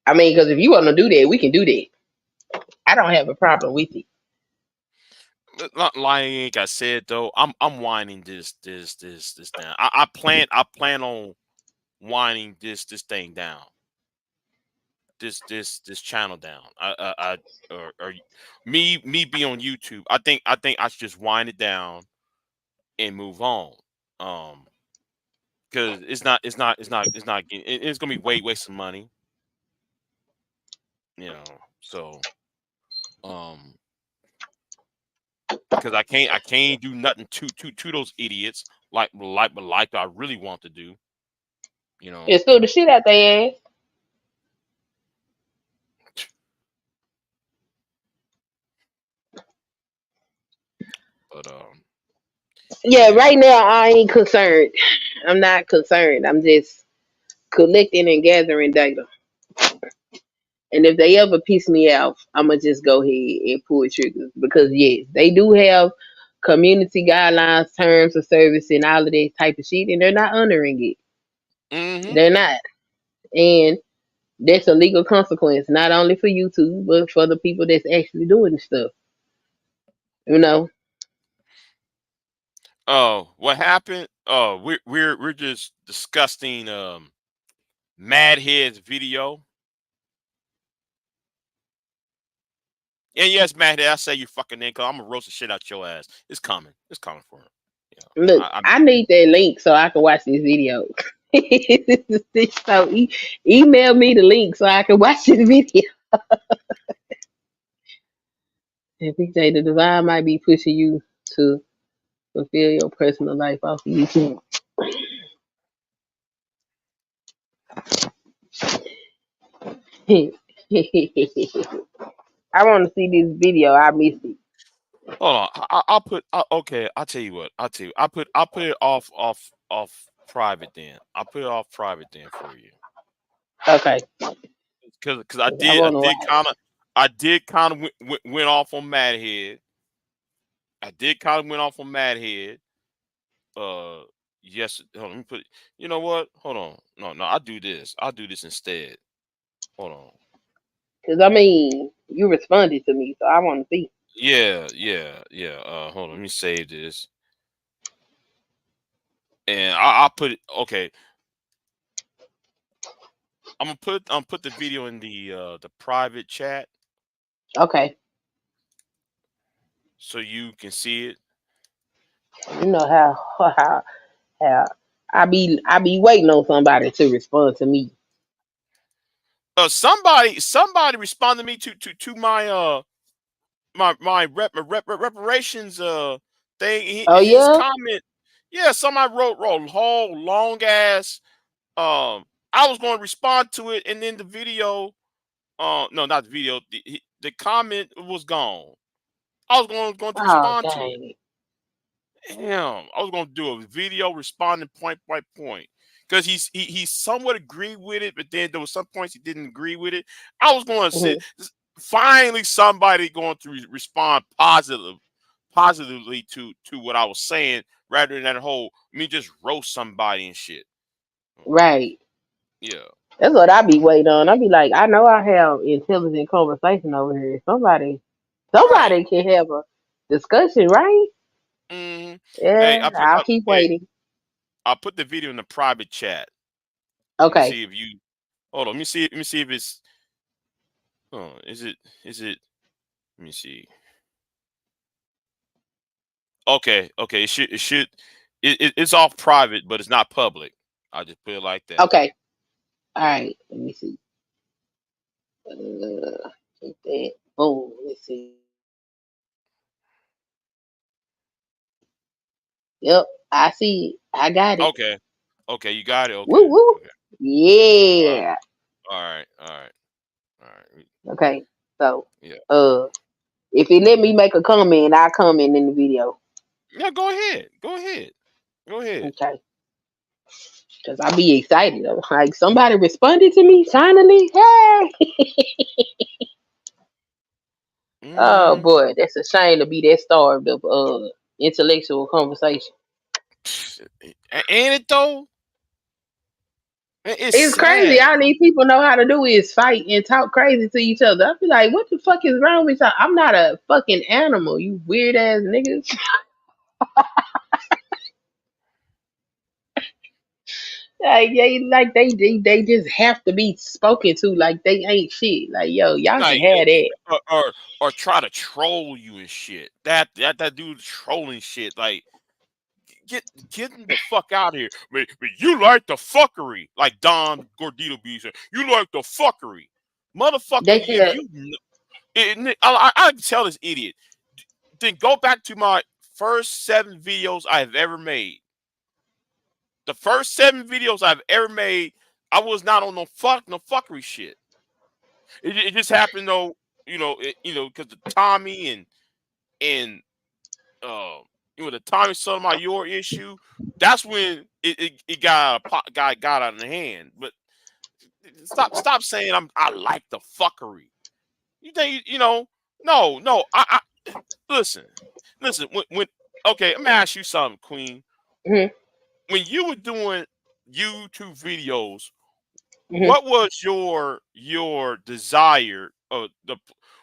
I mean, because if you want to do that, we can do that. I don't have a problem with it. Not lying, like I said though, I'm winding this down. I plan on winding this thing down. This channel down. Or me be on YouTube. I think I should just wind it down and move on. Because it's gonna be waste of money. So because I can't do nothing to those idiots like I really want to do. Just throw the shit out their ass. But Yeah, right now I ain't concerned. I'm not concerned. I'm just collecting and gathering data. And if they ever piss me off, I'ma just go ahead and pull triggers because yes, they do have community guidelines, terms of service, and all of that type of shit, and they're not honoring it. mm-hmm. They're not, and that's a legal consequence not only for YouTube but for the people that's actually doing the stuff. You know. Oh, what happened? Oh, we're just discussing Mad Head's video. And yes, Mad Head, I say you fucking name, cause I'm gonna roast the shit out your ass. It's coming. It's coming for him. Yeah. Look, I'm I need that link so I can watch this video. So email me the link so I can watch this video. And PJ, the divine might be pushing you to fulfill your personal life off of YouTube. I want to see this video. I missed it. hold on. I'll put. Okay, I'll tell you what. I'll tell you. I'll put it off private then. I'll put it off private then for you. Okay. Because I wanna watch. did kind of went off on Mad Head. I did kind of went off on Mad Head. Yes. Hold on, let me put. You know what? Hold on. No. I'll do this. I'll do this instead. Hold on. Because, I mean, you responded to me, so I want to see. Yeah. Hold on. Let me save this. And I'll put it. Okay. I'm gonna put the video in the private chat Okay. so you can see it. You know how I be waiting on somebody to respond to me. Somebody responded me to my my reparations thing. Oh His yeah? comment. Yeah, somebody wrote a whole long ass. I was going to respond to it, and then the video. No, not the video. The comment was gone. I was going to Oh respond to it. dang. Damn, I was gonna do a video responding point by point because he somewhat agreed with it, but then there was some points he didn't agree with it. I was going to sit. Finally, somebody going to respond positively to what I was saying, rather than that whole me just roast somebody and shit. Right. Yeah, That's what I be waiting on. I be like, I know I have intelligent conversation over here. Somebody right. can have a discussion, right? hmm Hey, Yeah, I'll keep waiting. I'll put the video in the private chat. Let me Okay. see if you hold on. Let me see if it's. Oh, is it? Let me see. Okay. It's off private, but it's not public. I'll just put it like that. Okay. All right. Let me see. Take that. Boom. Let's see. Yep. I see it. I got it. Okay. Okay, you got it. Woo Okay. woo. Okay. Yeah. All right. All right. All right. Okay. So, Yeah. if it let me make a comment, I'll comment in the video. Yeah. Go ahead. Go ahead. Go ahead. Okay. Because I be excited. I'm like, somebody responded to me finally. Hey. Oh hmm boy, that's a shame to be that starved of intellectual conversation. Ain't it though? It's It's crazy. sad. All these people know how to do is fight and talk crazy to each other. I be like, what the fuck is wrong with y'all? I'm not a fucking animal, you weird ass niggas. Like they just have to be spoken to like they ain't shit. Like, yo, y'all can Like have that. or try to troll you and shit. That dude trolling shit. Like getting the fuck out of here. But you like the fuckery, like Don Gordito B said. You like the fuckery, motherfucker. They If can. you, I can tell this idiot. Then go back to my first 7 videos I have ever made. The first 7 videos I've ever made, I was not on no fuckery shit. It just happened though, because the Tommy and uh, the Tommy Sotomayor issue, that's when it got got out of the hand. But stop saying I like the fuckery. You think No. I listen. When okay, let me ask you something, Queen. Mhm, When you were doing YouTube videos, mhm. what was your desire of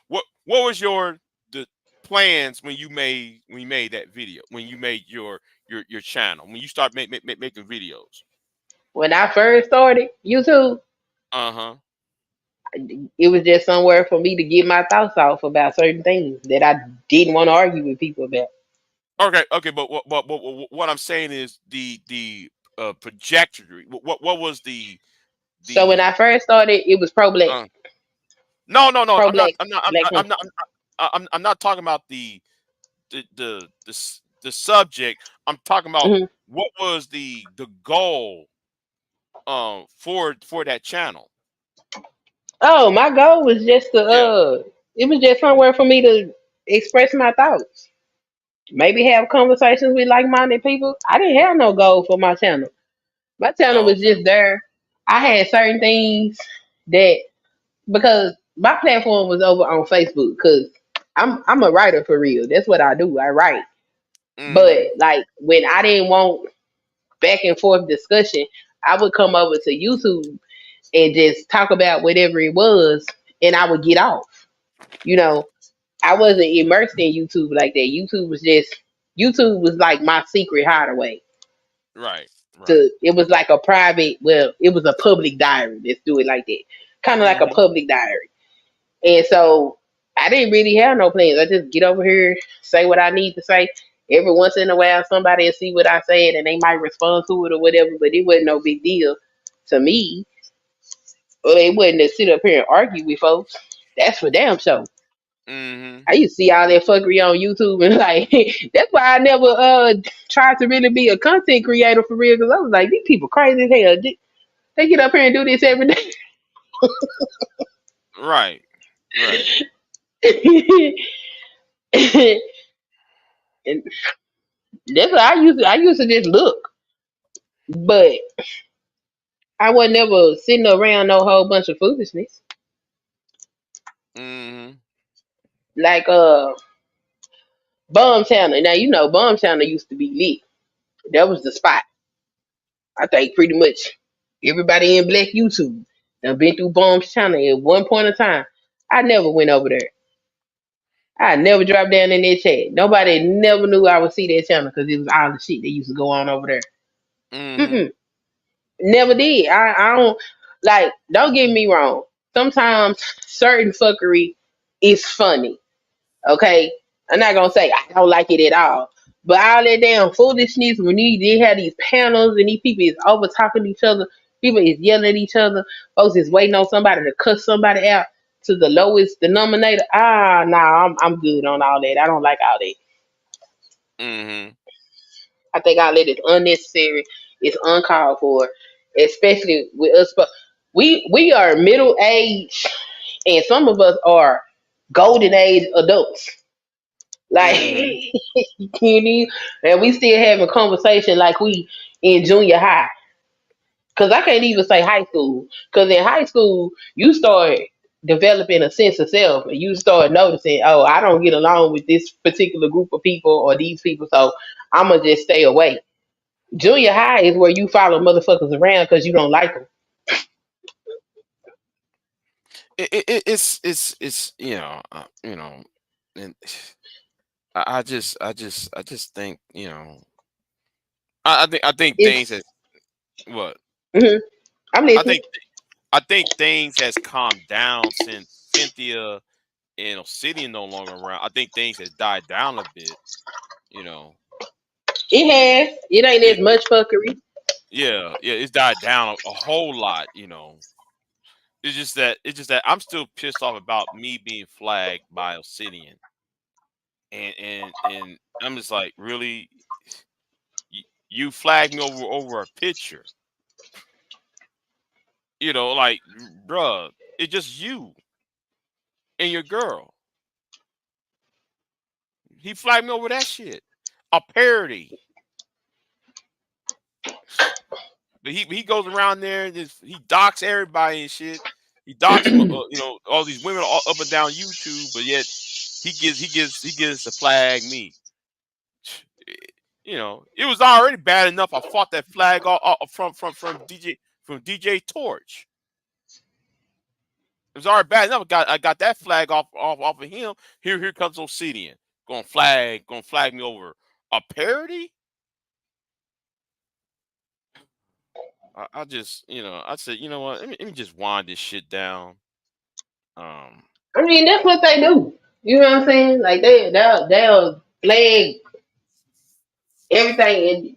what was your the plans when you made that video, when you made your channel when you start making videos? When I first started YouTube, Uh-huh. it was just somewhere for me to get my thoughts off about certain things that I didn't want to argue with people about. Okay, but what I'm saying is the trajectory. What was So when the I first started, it was pro black, uh, no. pro black, black I'm panther. not I'm not talking about the subject. I'm talking about Hmm. what was the goal for that channel. Oh, my goal was just to Yeah. it was just somewhere for me to express my thoughts. Maybe have conversations with like minded people. I didn't have no goal for my channel. My channel Oh, was okay. just there. I had certain things that because my platform was over on Facebook because I'm a writer for real. That's what I do. I write. But Mm-hmm. like when I didn't want back and forth discussion, I would come over to YouTube and just talk about whatever it was, and I would get off. You know, I wasn't immersed in YouTube like that. YouTube was like my secret hideaway. Right. Right. It was like a private, well, it was a public diary. Let's do it like that. Kind of like a Mm-hmm. public diary. And so I didn't really have no plans. I just get over here, say what I need to say. Every once in a while, somebody will see what I said and they might respond to it or whatever, but it wasn't no big deal to me. Or it wasn't to sit up here and argue with folks. That's for damn sure. Mm-hmm. I used to see all that fuckery on YouTube and like that's why I never tried to really be a content creator for real because I was like these people crazy as hell. They get up here and do this every Right. Right. day. And that's what I used to just look, but I was never sitting around no whole bunch of foolishness Mm-hmm. like Bomb Channel. Now you know Bomb Channel used to be lit. That was the spot. I think pretty much everybody in Black YouTube done been through Bomb's Channel at one point in time. I never went over there. I never dropped down in that chat. Nobody never knew I would see that channel because it was all the shit that used to go on over there. Mm-hmm. Mm-mm. Never did. I don't like. Don't get me wrong. Sometimes certain fuckery is funny. Okay, I'm not gonna say I don't like it at all. But all that damn foolishness when they have these panels and these people is over talking to each other, people is yelling at each other, folks is waiting on somebody to cuss somebody out to the lowest denominator. Nah, I'm good on all that. I don't like all that. Mm-hmm. I think all that is unnecessary. It's uncalled for, especially with us. But we are middle age, and some of us are golden age adults. Like Mm-hmm. you know, and we still having conversation like we in junior high. Cause I can't even say high school. Cause in high school you start developing a sense of self, and you start noticing, oh, I don't get along with this particular group of people or these people, so I'm gonna just stay away. Junior high is where you follow motherfuckers around because you don't like them. It's and I just think I think things It's has what mhm. I'm I listening. think I think things has calmed down since Cynthia and Obsidian no longer around. I think things has died down a bit. You know, It you know, has. It ain't it, as much fuckery. yeah, it's died down a whole lot. It's just that I'm still pissed off about me being flagged by Obsidian, and I'm just like, really, you flagged me over a picture, like, bruh, it's just you and your girl. He flagged me over that shit, a parody. But he goes around there and he docks everybody and shit. He docks all these women all up and down YouTube, but yet he gets to flag me. It was already bad enough. I fought that flag from DJ Torch. It was already bad enough. I got that flag off of him. Here comes Obsidian. Gonna flag me over a parody. I just, I said, you know what? Let me just wind this shit down. I mean, that's what they do. You know what I'm saying? Like they'll flag everything, and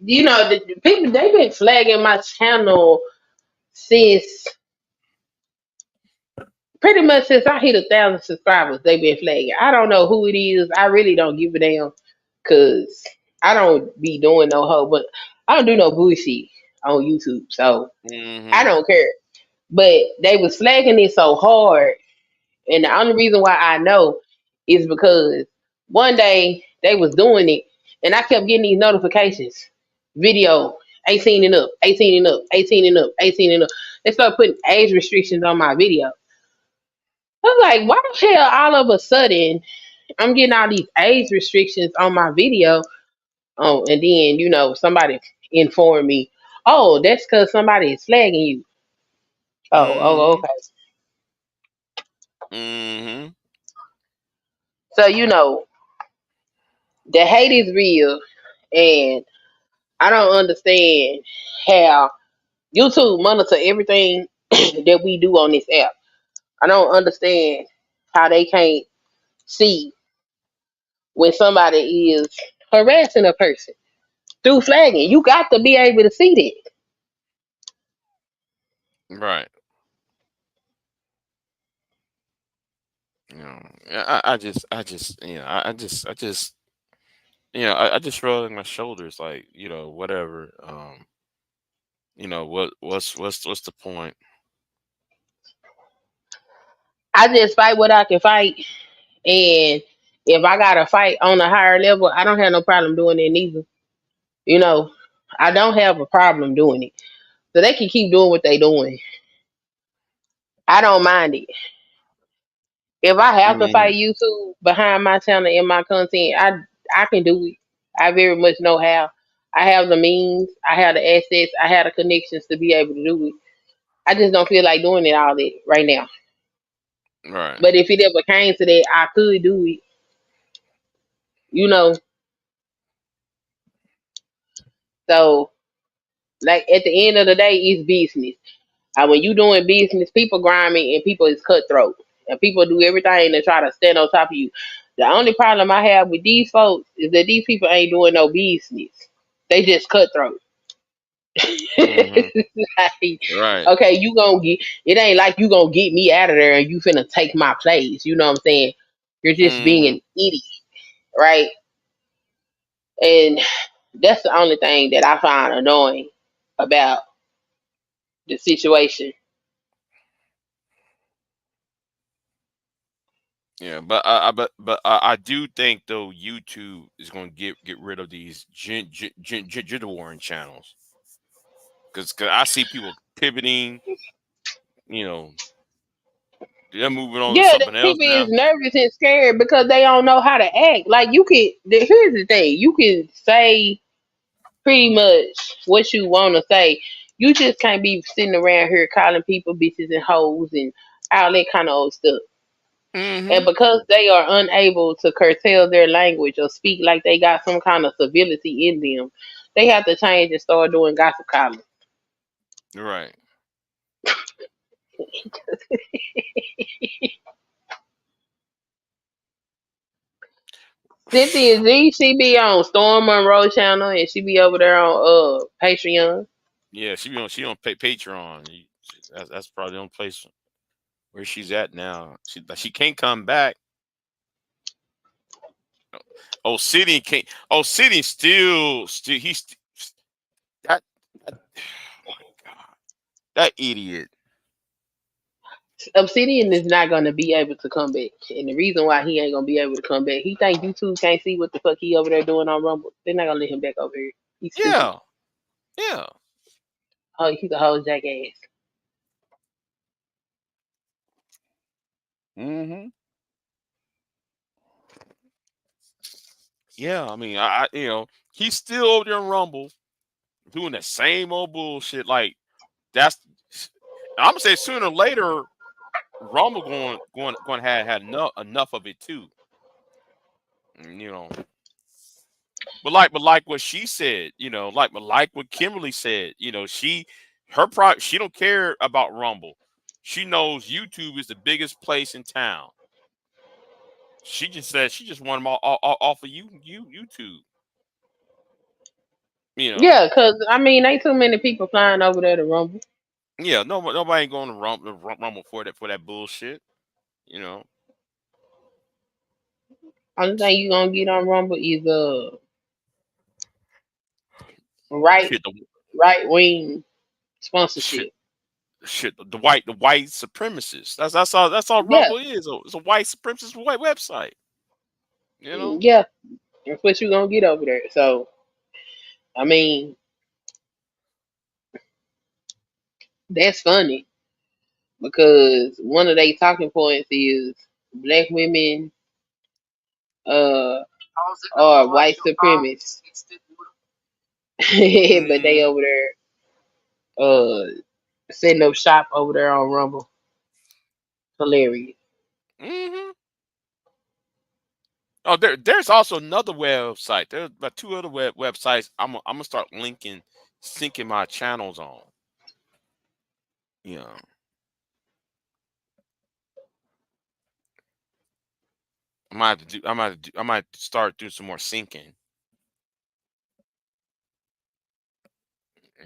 the people they've been flagging my channel since pretty much since I hit 1,000 subscribers. They've been flagging. I don't know who it is. I really don't give a damn because I don't be doing no hoe, but I don't do no bullshit on YouTube, so I Mm-hmm. don't care. But they was flagging it so hard. And the only reason why I know is because one day they was doing it and I kept getting these notifications. Video 18 and up, 18 and up, 18 and up, 18 and up. They started putting age restrictions on my video. I was like, why the hell all of a sudden I'm getting all these age restrictions on my video? Oh, and then, somebody informed me, oh, that's because somebody is flagging you. Oh, Mm-hmm. okay. Mm-hmm. So, the hate is real. And I don't understand how YouTube monitor everything that we do on this app. I don't understand how they can't see when somebody is harassing a person through flagging. You got to be able to see that. Right. Yeah, I just shrug my shoulders, like, whatever. What's the point? I just fight what I can fight, and if I got to fight on a higher level, I don't have no problem doing it neither. You know, I don't have a problem doing it, so they can keep doing what they doing. I don't mind it. If I have to Mm-hmm. fight YouTube behind my channel and my content, I can do it. I very much know how. I have the means, I have the assets, I have the connections to be able to do it. I just don't feel like doing it all that right now. Right. But if it ever came to that, I could do it. You know. So like at the end of the day, it's business. When you doing business, people grimy and people is cutthroat, and people do everything to try to stand on top of you. The only problem I have with these folks is that these people ain't doing no business. They just cutthroat. Mm-hmm. Like, Right. okay, you gonna get it ain't like you gonna get me out of there and you finna take my place. You know what I'm saying? You're just being Mm-hmm. an idiot, right? And that's the only thing that I find annoying about the situation. Yeah, but I do think though YouTube is going to get rid of these gender warring channels because I see people pivoting. You know, they're moving on to Yeah, the something else people is now. nervous and scared because they don't know how to act. Like here's the thing, you can say pretty much what you want to say. You just can't be sitting around here calling people bitches and hoes and all that kind of old stuff. And Mm-hmm. because they are unable to curtail their language or speak like they got some kind of civility in them, they have to change and start doing gossip columns. Right. Cynthia Z, she be on Storm Monroe channel and she be over there on Patreon. Yeah, she on Patreon. That's probably the only place where she's at now. She can't come back. Obsidian can't. Obsidian still that, that oh my god, that idiot. Obsidian is not gonna be able to come back, and the reason why he ain't gonna be able to come back, he think YouTube can't see what the fuck he over there doing on Rumble. They're not gonna let him back over here. He's stupid. Yeah, yeah. Oh, he's a whole jackass. Mm-hmm. Yeah, I mean, he's still over there in Rumble doing the same old bullshit. Like that's, I'm gonna say sooner or later, Rumble going to have had enough of it too. Mm, but like what she said, like what Kimberly said, She don't care about Rumble. She knows YouTube is the biggest place in town. She just said she just want them all off of YouTube. You know. Yeah, cause I mean, ain't too many people flying over there to Rumble. Yeah, nobody ain't going to Rumble for that bullshit. You know. Only thing you gonna get on Rumble is right Shit, right wing shit, sponsorship. shit. The white supremacists. That's all Yeah, Rumble is. It's a white supremacist website. You know. yeah, that's what you gonna get over there. So I mean, that's funny because one of their talking points is black women are white supremacists, but they Mm-hmm. over there setting up shop over there on Rumble. Hilarious. Mm-hmm. Oh, there's also another website. There's about two other websites. I'm gonna start syncing my channels on. You know, I might start doing some more syncing.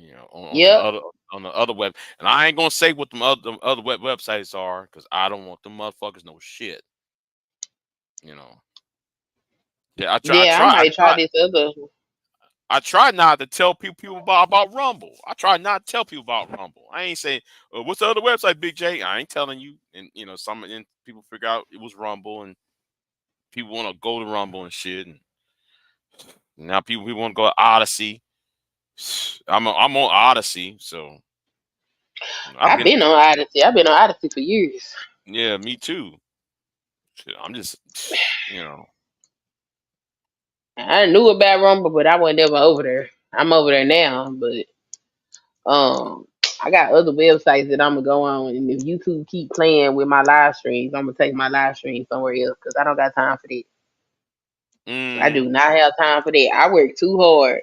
You know, Yep. on the other web, and I ain't gonna say what them other websites are because I don't want them motherfuckers know shit. You know, yeah, Yeah, I might try this other. I try not to tell people about Rumble. I try not to tell people about Rumble. I ain't saying, what's the other website, Big J? I ain't telling you. And you know, and people figure out it was Rumble, and people want to go to Rumble and shit. And now people want to go to Odyssey. I'm on Odyssey, so I've I've been. been on Odyssey. I've been on Odyssey for years. Yeah, me too. Shit, I'm just, you know. I knew about Rumble, but I wasn't ever over there. I'm over there now, but I got other websites that I'm gonna go on, and if YouTube keep playing with my live streams, I'm gonna take my live stream somewhere else because I don't got time for that. I do Mm. not have time for that. I work too hard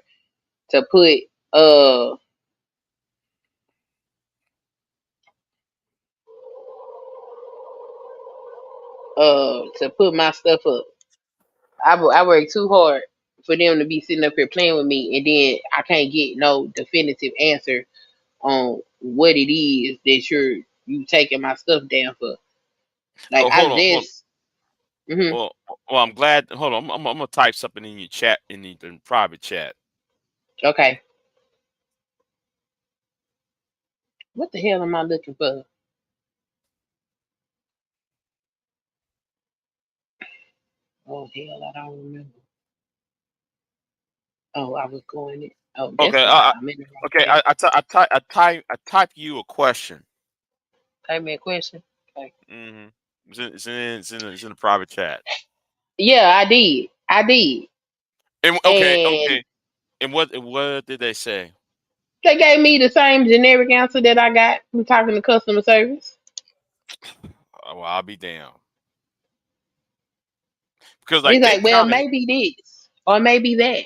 to put uh to put my stuff up. I work too hard for them to be sitting up here playing with me, and then I can't get no definitive answer on what it is that you taking my stuff down for. Like Oh, I hold on, just Well, I'm glad. Hold on, I'm gonna type something in your chat in the private chat. okay. What the hell am I looking for? Oh hell, I don't remember. Oh, I was going it. Oh, that's Okay, why I'm in the wrong okay. chat. I type you a question. Type me a question. Okay. Mm-hmm. It's in the private chat. Yeah, I did. I did. And And And what did they say? they gave me the same generic answer that I got from talking to customer service. Well, I'll be damned. Because He's like they like, well, kind of maybe this or maybe that.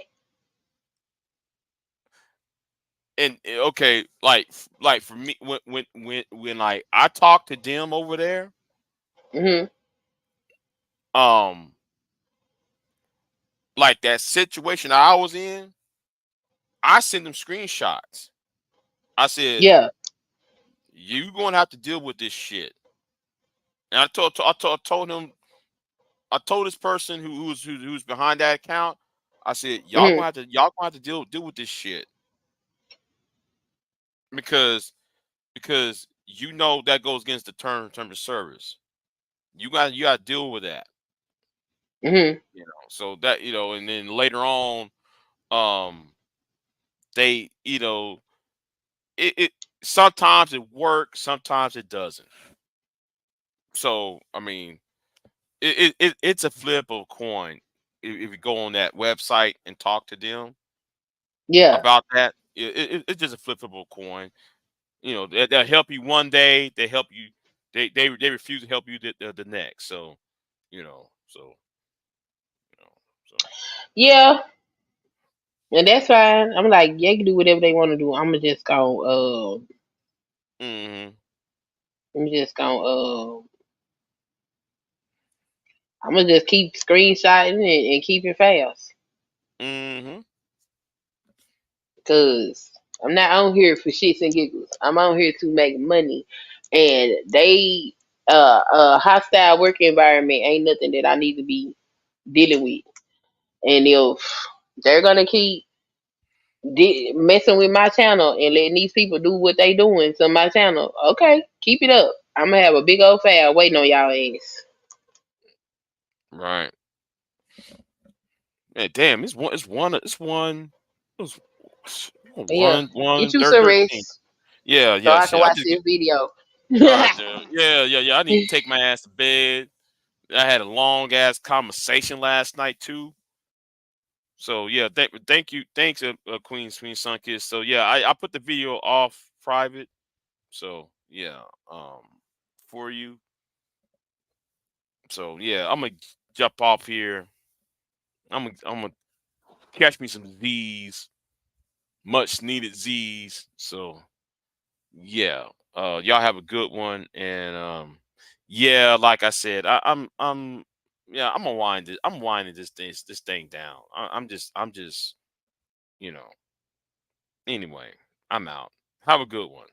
okay, like for me when like I talk to them over there, Hmm. um, like that situation I was in, I send them screenshots. I said, Yeah. "You gonna have to deal with this shit." And I told this person who's behind that account. I said, Hmm. y'all gonna have to deal with this shit because you know that goes against the terms of service. You got to deal with that. Hmm. You know, so that and then later on, um, they it sometimes it works, sometimes it doesn't. So I mean, it's a flip of a coin. If you go on that website and talk to them Yeah. about that, it's just a flip of a coin. You know, they'll help you one day, they help you, they refuse to help you the next. So you know, so you know, so Yeah. And that's fine. I'm like, they can do whatever they want to do. I'm gonna just go. Mhm. I'm just gonna I'm gonna just keep screenshotting and keep it fast. Mhm. Cause I'm not on here for shits and giggles. I'm on here to make money. And they hostile work environment ain't nothing that I need to be dealing with. And if they're gonna keep messing with my channel and letting these people do what they doing to my channel, okay, keep it up. I'm gonna have a big old file waiting on y'all ass. Right. Man, damn, it was Yeah, one get you some 13. rest Yeah, so yeah, I can shit. I watch just this get video. dude. Yeah, yeah, yeah. I need to take my ass to bed. I had a long ass conversation last night too. So yeah, thank you, thanks, Queen Sunkiss. So yeah, I put the video off private. So yeah, for you. So yeah, I'm gonna jump off here. I'm gonna catch me some Z's, much needed Z's. So yeah, y'all have a good one, and yeah, like I said, yeah, I'm winding this thing down. I'm just, you know. Anyway, I'm out. Have a good one.